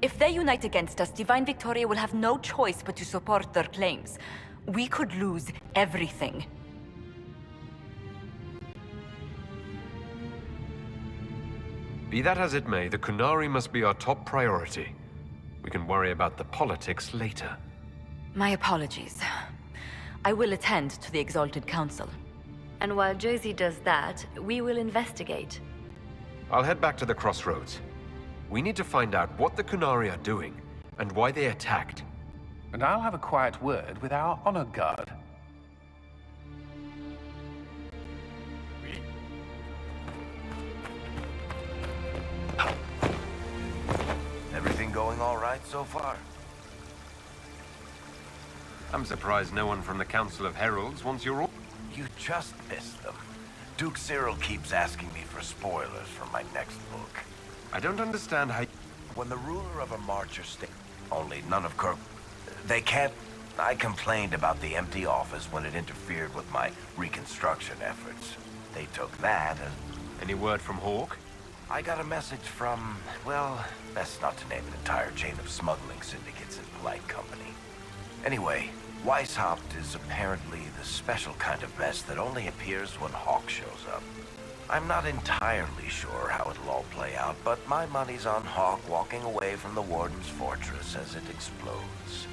B: If they unite against us, Divine Victoria will have no choice but to support their claims. We could lose everything.
E: Be that as it may, the Qunari must be our top priority. We can worry about the politics later.
B: My apologies. I will attend to the Exalted Council.
C: And while Josie does that, we will investigate.
E: I'll head back to the crossroads. We need to find out what the Qunari are doing, and why they attacked.
A: And I'll have a quiet word with our honor guard.
F: Everything going all right so far?
E: I'm surprised no one from the Council of Heralds wants your order.
F: You just missed them. Duke Cyril keeps asking me for spoilers for my next book.
E: I don't understand how...
F: When the ruler of a marcher state... Only none of Kirk... They can't... I complained about the empty office when it interfered with my reconstruction efforts. They took that and...
E: Any word from Hawk?
F: I got a message from... Well, best not to name an entire chain of smuggling syndicates in polite company. Anyway, Weishaupt is apparently the special kind of mess that only appears when Hawk shows up. I'm not entirely sure how it'll all play out, but my money's on Hawk walking away from the Warden's fortress as it explodes.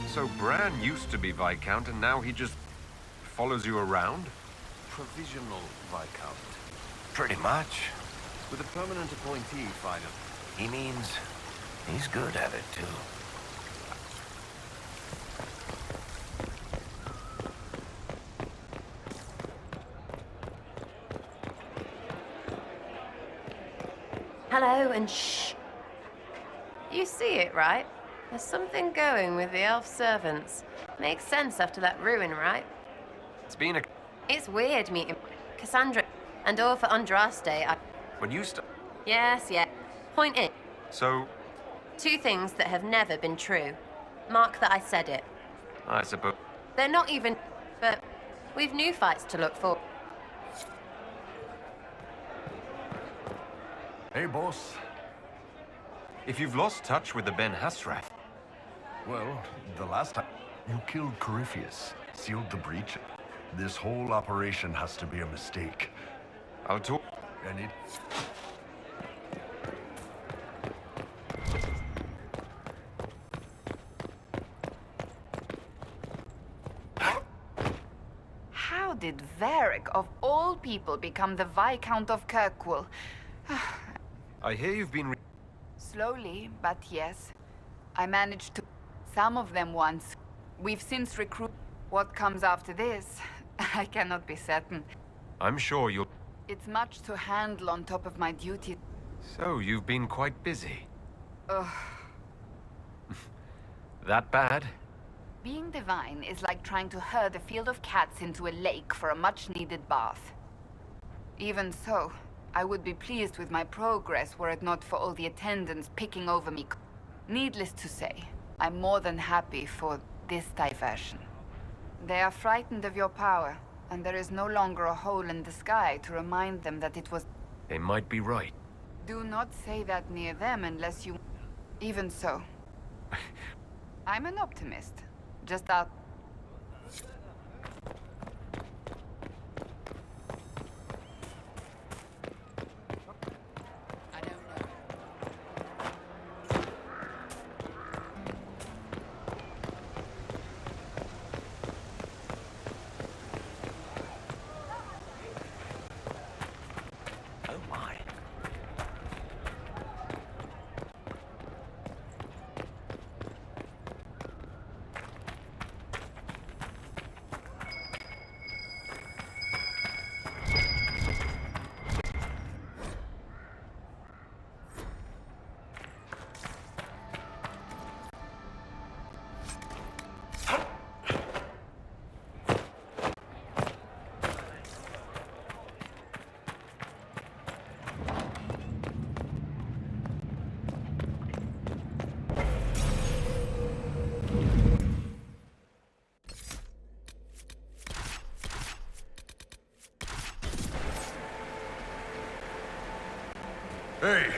E: So Bran used to be Viscount, and now he just follows you around?
G: Provisional Viscount.
F: Pretty much.
G: With a permanent appointee, finally.
F: He means he's good at it, too.
H: Hello, and shh. You see it, right? There's something going with the elf servants. Makes sense after that ruin, right?
E: It's been a...
H: It's weird meeting Cassandra and over Andraste.
E: When you
H: Yes. Point in.
E: So...
H: Two things that have never been true. Mark that I said it.
E: I suppose...
H: They're not even... But we've new fights to look for.
N: Hey, boss.
E: If you've lost touch with the Ben Hasrath...
N: Well, the last time you killed Corypheus, sealed the breach. This whole operation has to be a mistake.
E: I'll talk...
N: And it...
J: How did Varric, of all people, become the Viscount of Kirkwall?
E: I hear you've been...
J: Slowly, but yes. I managed to... Some of them once. We've since recruited... What comes after this? I cannot be certain.
E: I'm sure you'll...
J: It's much to handle on top of my duty.
E: So, you've been quite busy.
J: Ugh.
E: That bad?
J: Being divine is like trying to herd a field of cats into a lake for a much-needed bath. Even so, I would be pleased with my progress were it not for all the attendants picking over me. Needless to say, I'm more than happy for this diversion. They are frightened of your power, and there is no longer a hole in the sky to remind them that it was...
E: They might be right.
J: Do not say that near them unless you... Even so. I'm an optimist. Just out...
N: Hey,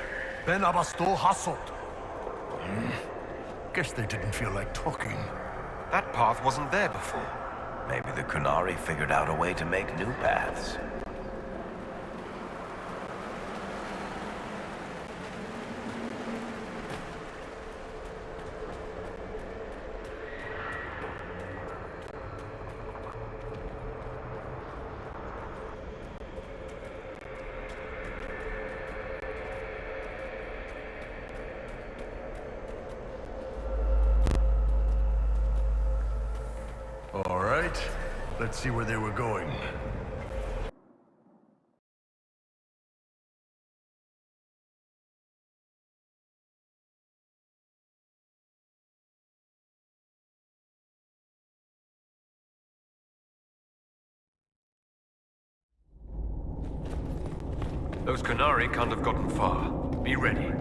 N: Ben Abasto Hasot. Guess they didn't feel like talking.
E: That path wasn't there before.
F: Maybe the Kunari figured out a way to make new paths.
N: All right, let's see where they were going.
E: Those Kunari can't have gotten far. Be ready.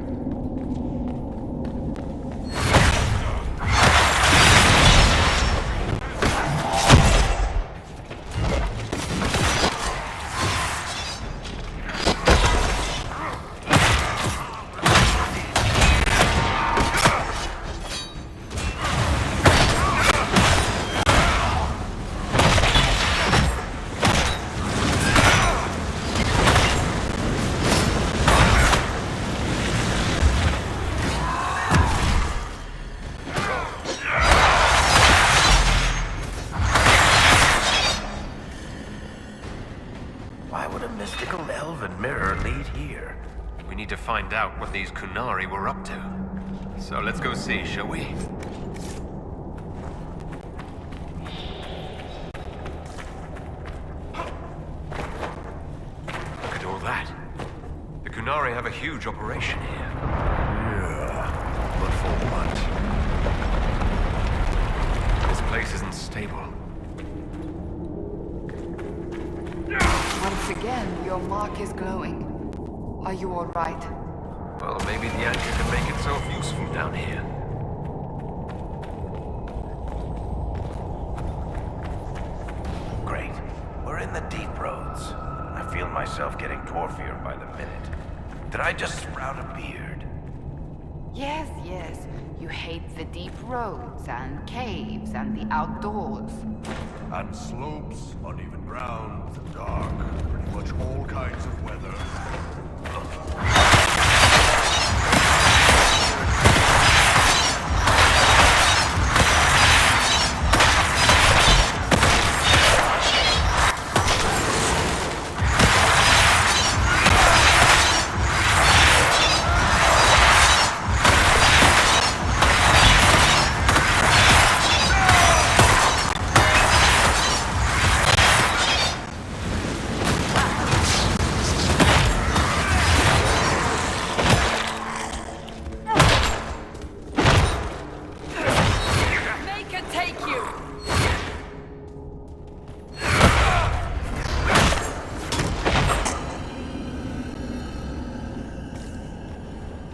F: Why would a mystical elven mirror lead here?
E: We need to find out what these Kunari were up to. So let's go see, shall we? Look at all that. The Kunari have a huge operation here.
N: Yeah, but for what?
E: This place isn't stable.
J: Once again, your mark is glowing. Are you all right?
E: Well, maybe the anchor can make itself useful down here.
F: Great. We're in the deep roads. I feel myself getting dwarfier by the minute. Did I just sprout a beard?
J: Yes, yes. You hate the deep roads and caves and the outdoors.
N: And slopes, uneven ground, the dark, pretty much all kinds of weather.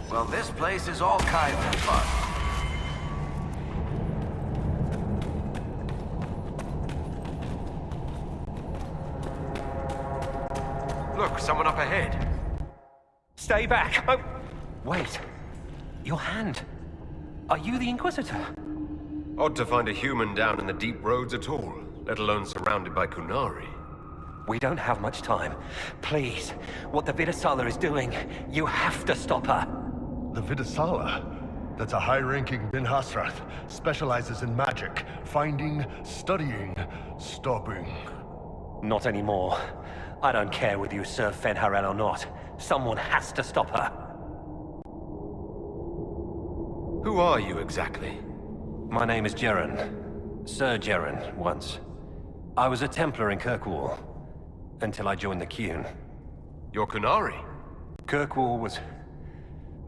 F: Well, this place is all kinds of fun.
E: Look, someone up ahead.
L: Stay back! Oh, wait. Your hand. Are you the Inquisitor?
E: Odd to find a human down in the deep roads at all, let alone surrounded by Kunari.
L: We don't have much time. Please, what the Vidasala is doing, you have to stop her.
N: The Vidasala? That's a high-ranking Bin Hasrath. Specializes in magic. Finding, studying, stopping.
L: Not anymore. I don't care whether you serve Fenharel or not. Someone has to stop her.
E: Who are you exactly?
L: My name is Jeren. Sir Jeren, once. I was a Templar in Kirkwall, until I joined the Qun.
E: You're Kunari?
L: Kirkwall was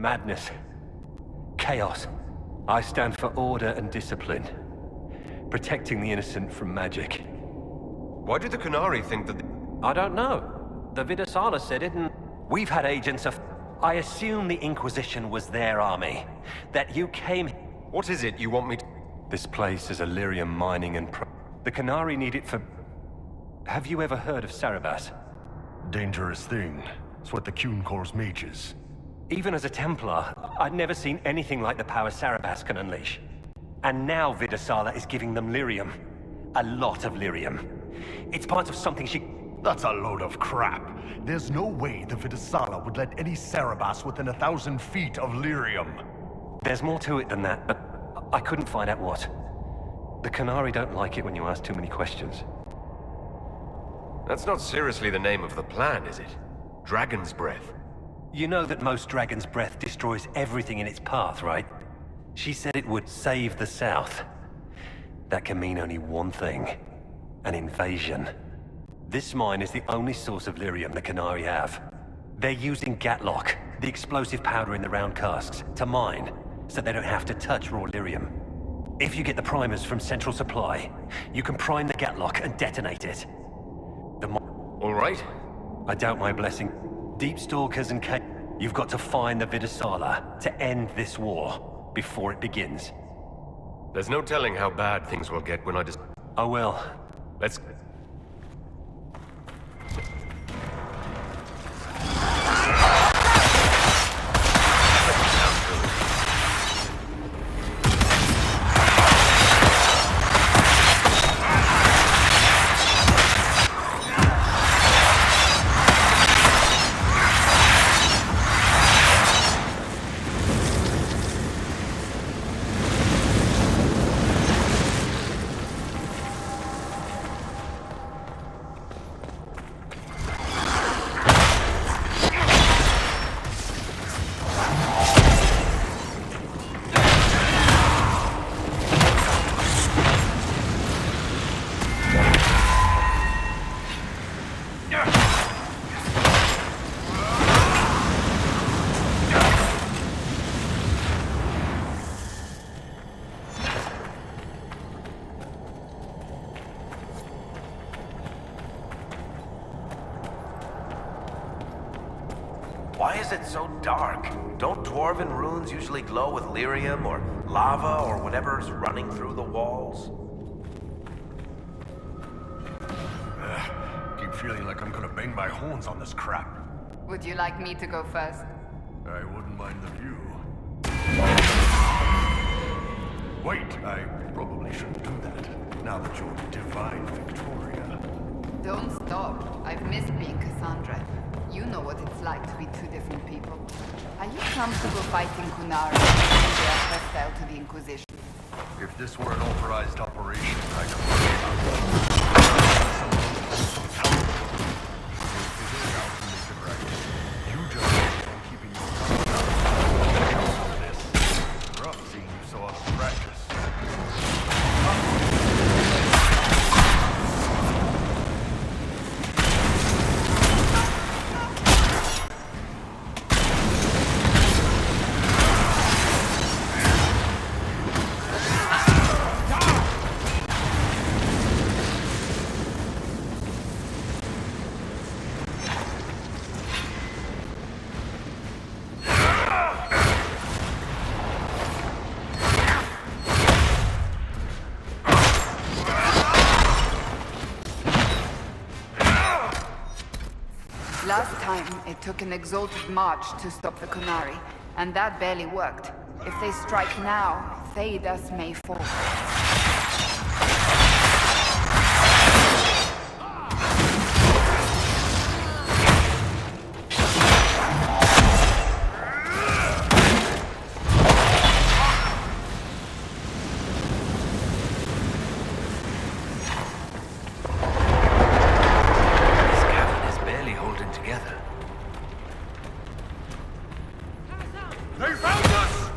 L: madness, chaos. I stand for order and discipline, protecting the innocent from magic.
E: Why did the Kunari think that
L: I don't know. The Vidasala said it, and we've had agents of... I assume the Inquisition was their army. That you came...
E: What is it you want me to...
L: This place is Illyrium mining and... The Kunari need it for... Have you ever heard of Sarabas?
N: Dangerous thing. It's what the Qun calls mages.
P: Even as a Templar, I'd never seen anything like the power Sarabas can unleash. And now Vidasala is giving them lyrium. A lot of lyrium. It's part of something she...
N: That's a load of crap. There's no way the Vidasala would let any Sarabas within 1,000 feet of lyrium.
P: There's more to it than that, but I couldn't find out what. The Qunari don't like it when you ask too many questions.
E: That's not seriously the name of the plan, is it? Dragon's Breath.
P: You know that most Dragon's Breath destroys everything in its path, right? She said it would save the South. That can mean only one thing. An invasion. This mine is the only source of lyrium the Qunari have. They're using Gatlock, the explosive powder in the round casks, to mine, so they don't have to touch raw lyrium. If you get the primers from Central Supply, you can prime the Gatlock and detonate it.
E: All right.
P: I doubt my blessing. Deep Stalkers and you've got to find the Vidasala to end this war before it begins.
E: There's no telling how bad things will get when I just...
P: Oh well.
E: Let's...
F: Why is it so dark? Don't Dwarven runes usually glow with lyrium or lava or whatever's running through the walls?
N: Keep feeling like I'm gonna bang my horns on this crap.
J: Would you like me to go first?
N: I wouldn't mind the view. Wait, I probably shouldn't do that, now that you're Divine Victoria.
J: Don't stop. I've missed being Cassandra. You know what it's like to be two different people. Are you comfortable fighting Qunari when they are hostile to the Inquisition?
N: If this were an authorized operation, I could worry about it. You just keep on keeping your mouth shut. Over this. Rough seeing you so out of practice.
J: Last time, it took an exalted march to stop the Qunari, and that barely worked. If they strike now, Thedas may fall.
O: They found us!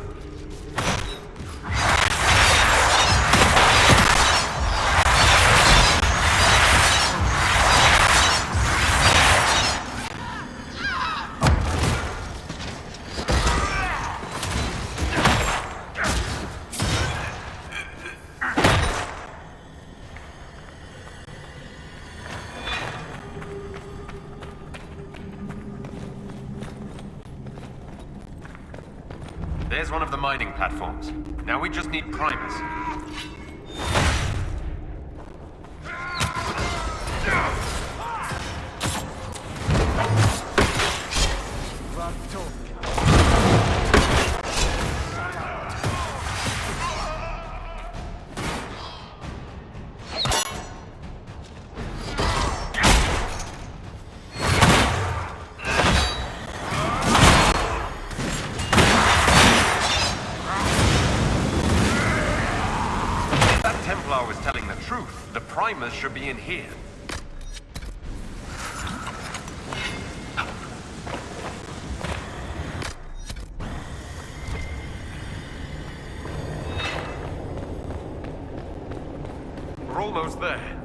E: There's one of the mining platforms. Now we just need primers. I was telling the truth. The primers should be in here. We're almost there.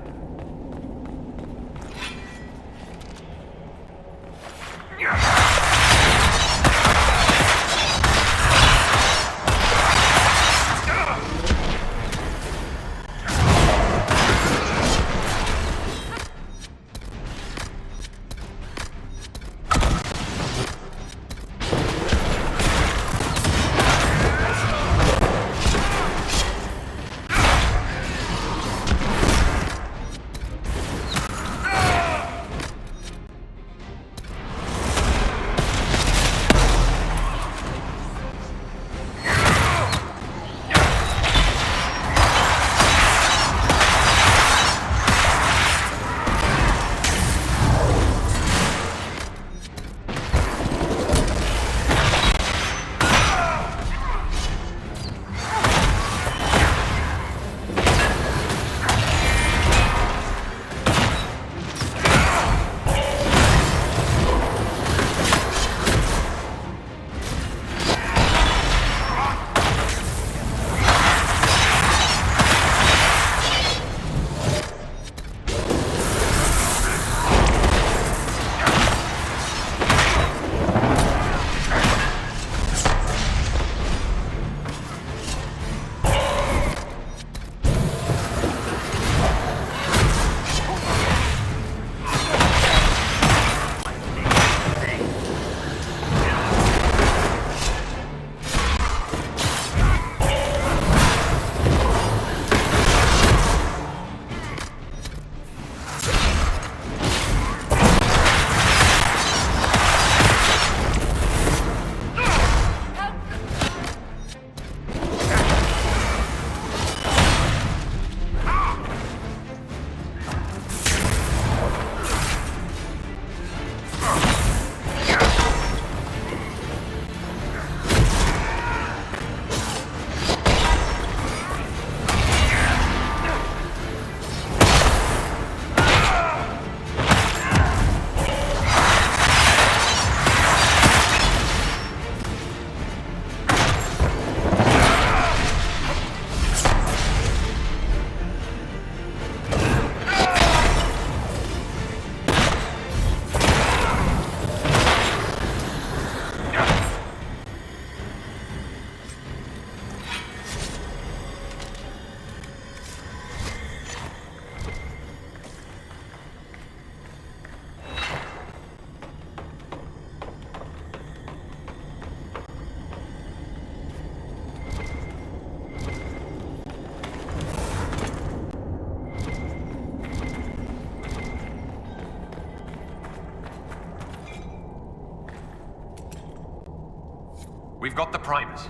E: We've got the primers.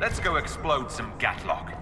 E: Let's go explode some Gatlock.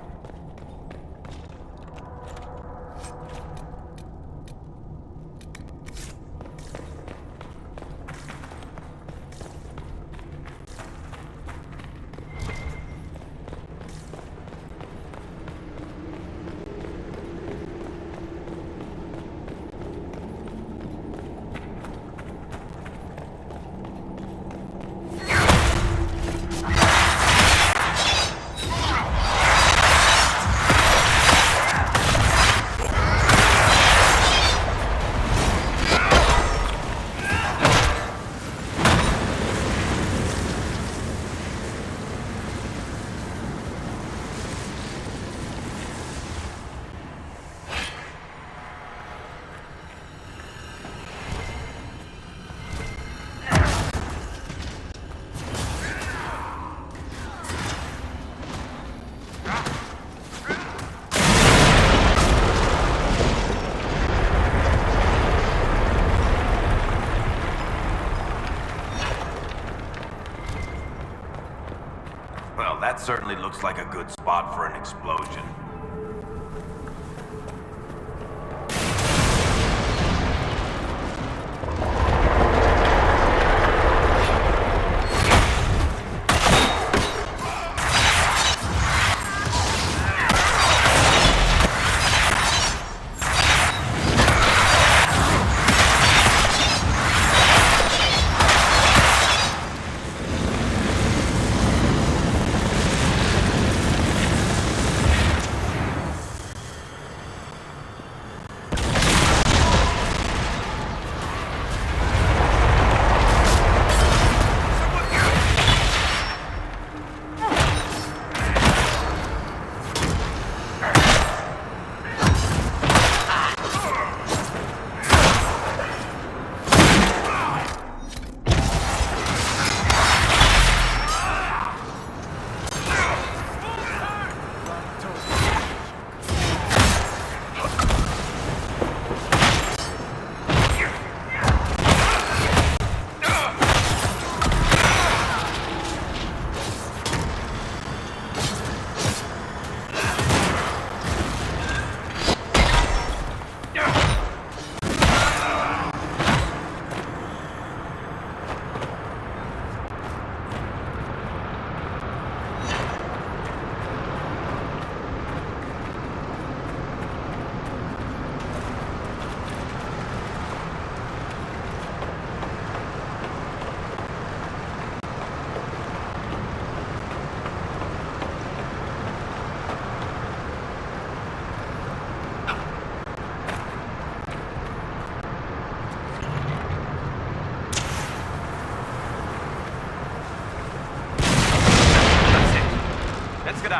F: Well, that certainly looks like a good spot for an explosion.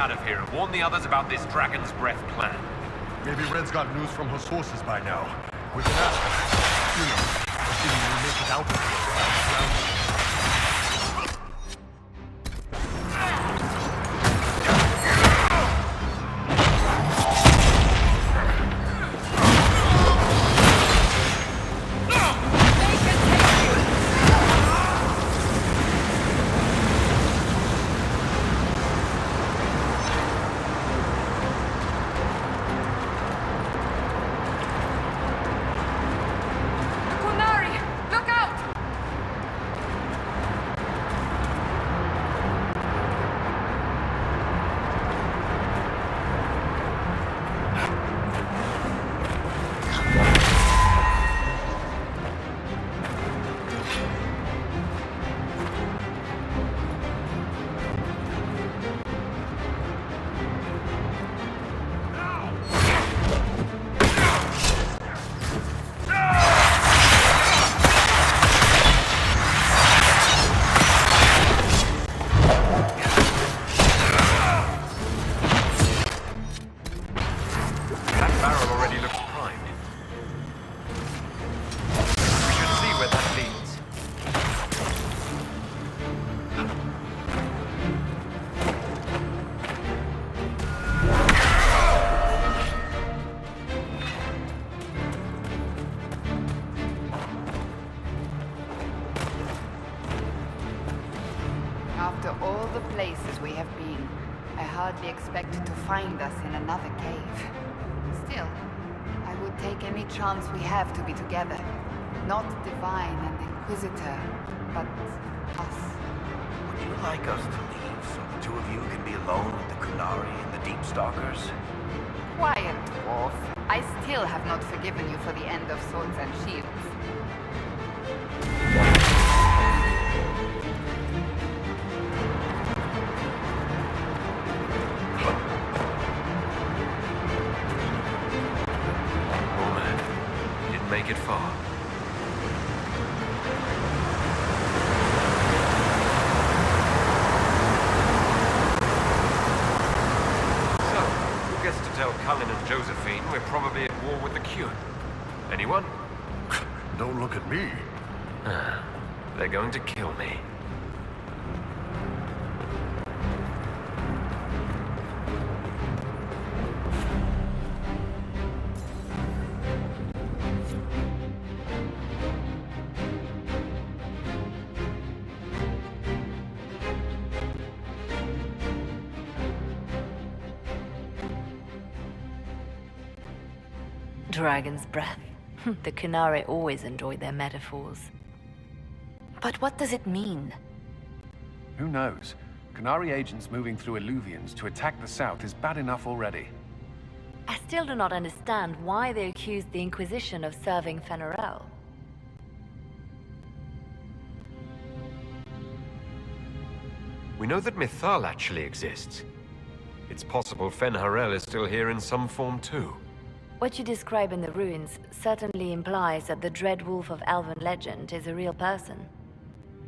E: out of here and warn the others about this Dragon's Breath plan.
N: Maybe Red's got news from her sources by now. We can ask her. You know, assuming we make it out of here.
J: After all the places we have been, I hardly expected to find us in another cave. Still, I would take any chance we have to be together. Not Divine and Inquisitor, but us.
F: Would you like us to leave so the two of you can be alone with the Kunari and the Deep Stalkers?
J: Quiet, dwarf. I still have not forgiven you for the end of Swords and Shields.
E: Make it far. So, who gets to tell Cullen and Josephine we're probably at war with the Cure? Anyone?
N: Don't look at me.
E: They're going to kill me.
C: Dragon's breath. The Kunari always enjoy their metaphors.
B: But what does it mean?
A: Who knows? Kunari agents moving through Illuvians to attack the south is bad enough already.
C: I still do not understand why they accused the Inquisition of serving Fenarel.
E: We know that Mythal actually exists. It's possible Fenharel is still here in some form too.
C: What you describe in the ruins certainly implies that the Dread Wolf of Elven legend is a real person.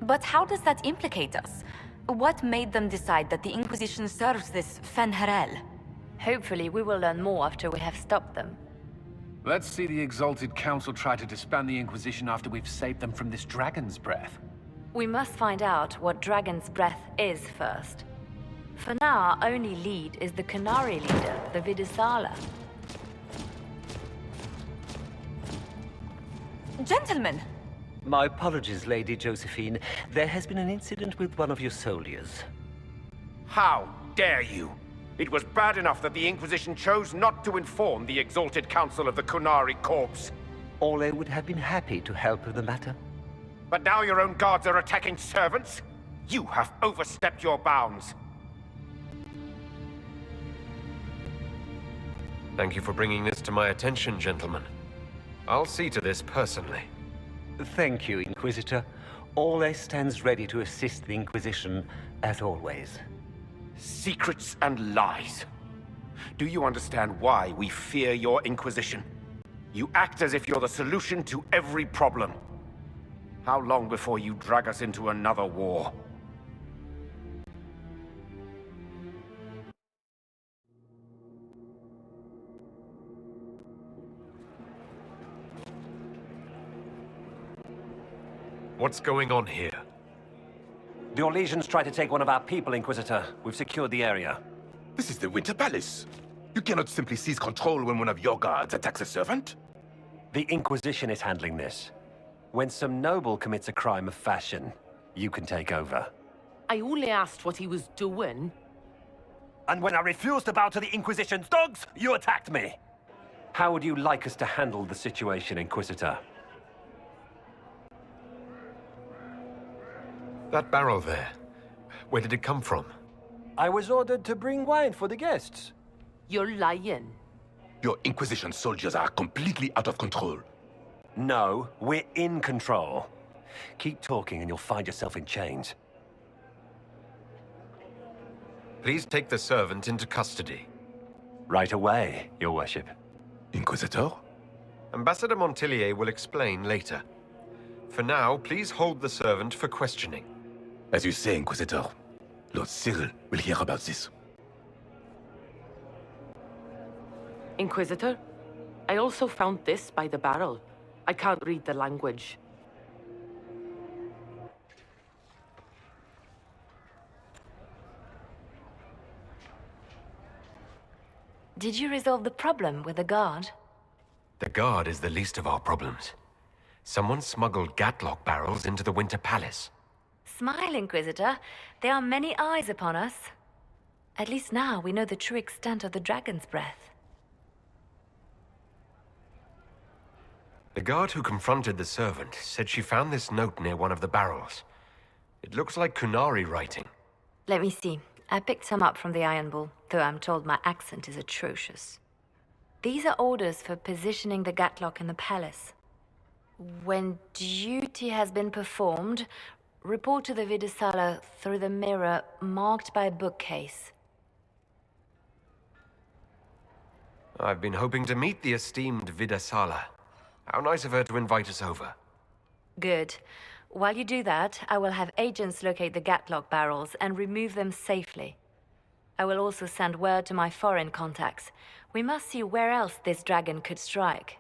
B: But how does that implicate us? What made them decide that the Inquisition serves this Fenharel?
C: Hopefully we will learn more after we have stopped them.
A: Let's see the Exalted Council try to disband the Inquisition after we've saved them from this Dragon's Breath.
C: We must find out what Dragon's Breath is first. For now, our only lead is the Kunari leader, the Vidisala.
B: Gentlemen!
L: My apologies, Lady Josephine. There has been an incident with one of your soldiers.
K: How dare you? It was bad enough that the Inquisition chose not to inform the Exalted Council of the Kunari Corps.
L: Ole would have been happy to help with the matter.
K: But now your own guards are attacking servants? You have overstepped your bounds.
E: Thank you for bringing this to my attention, gentlemen. I'll see to this personally.
L: Thank you, Inquisitor. Ole stands ready to assist the Inquisition, as always.
K: Secrets and lies. Do you understand why we fear your Inquisition? You act as if you're the solution to every problem. How long before you drag us into another war?
E: What's going on here?
P: The Orlesians tried to take one of our people, Inquisitor. We've secured the area.
O: This is the Winter Palace. You cannot simply seize control when one of your guards attacks a servant.
P: The Inquisition is handling this. When some noble commits a crime of fashion, you can take over.
Q: I only asked what he was doing.
P: And when I refused to bow to the Inquisition's dogs, you attacked me! How would you like us to handle the situation, Inquisitor?
E: That barrel there, where did it come from?
P: I was ordered to bring wine for the guests.
Q: You're lying.
O: Your Inquisition soldiers are completely out of control.
P: No, we're in control. Keep talking and you'll find yourself in chains.
E: Please take the servant into custody.
P: Right away, Your Worship.
O: Inquisitor?
E: Ambassador Montillier will explain later. For now, please hold the servant for questioning.
O: As you say, Inquisitor, Lord Cyril will hear about this.
Q: Inquisitor, I also found this by the barrel. I can't read the language.
C: Did you resolve the problem with the guard?
E: The guard is the least of our problems. Someone smuggled Gatlock barrels into the Winter Palace.
C: Smile, Inquisitor. There are many eyes upon us. At least now we know the true extent of the dragon's breath.
E: The guard who confronted the servant said she found this note near one of the barrels. It looks like Kunari writing.
C: Let me see. I picked some up from the Iron Bull, though I'm told my accent is atrocious. These are orders for positioning the Gatlock in the palace. When duty has been performed, report to the Vidasala through the mirror marked by a bookcase.
E: I've been hoping to meet the esteemed Vidasala. How nice of her to invite us over.
C: Good. While you do that, I will have agents locate the Gatlock barrels and remove them safely. I will also send word to my foreign contacts. We must see where else this dragon could strike.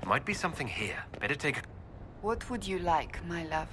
E: Might be something here. Better take a...
J: What would you like, my love?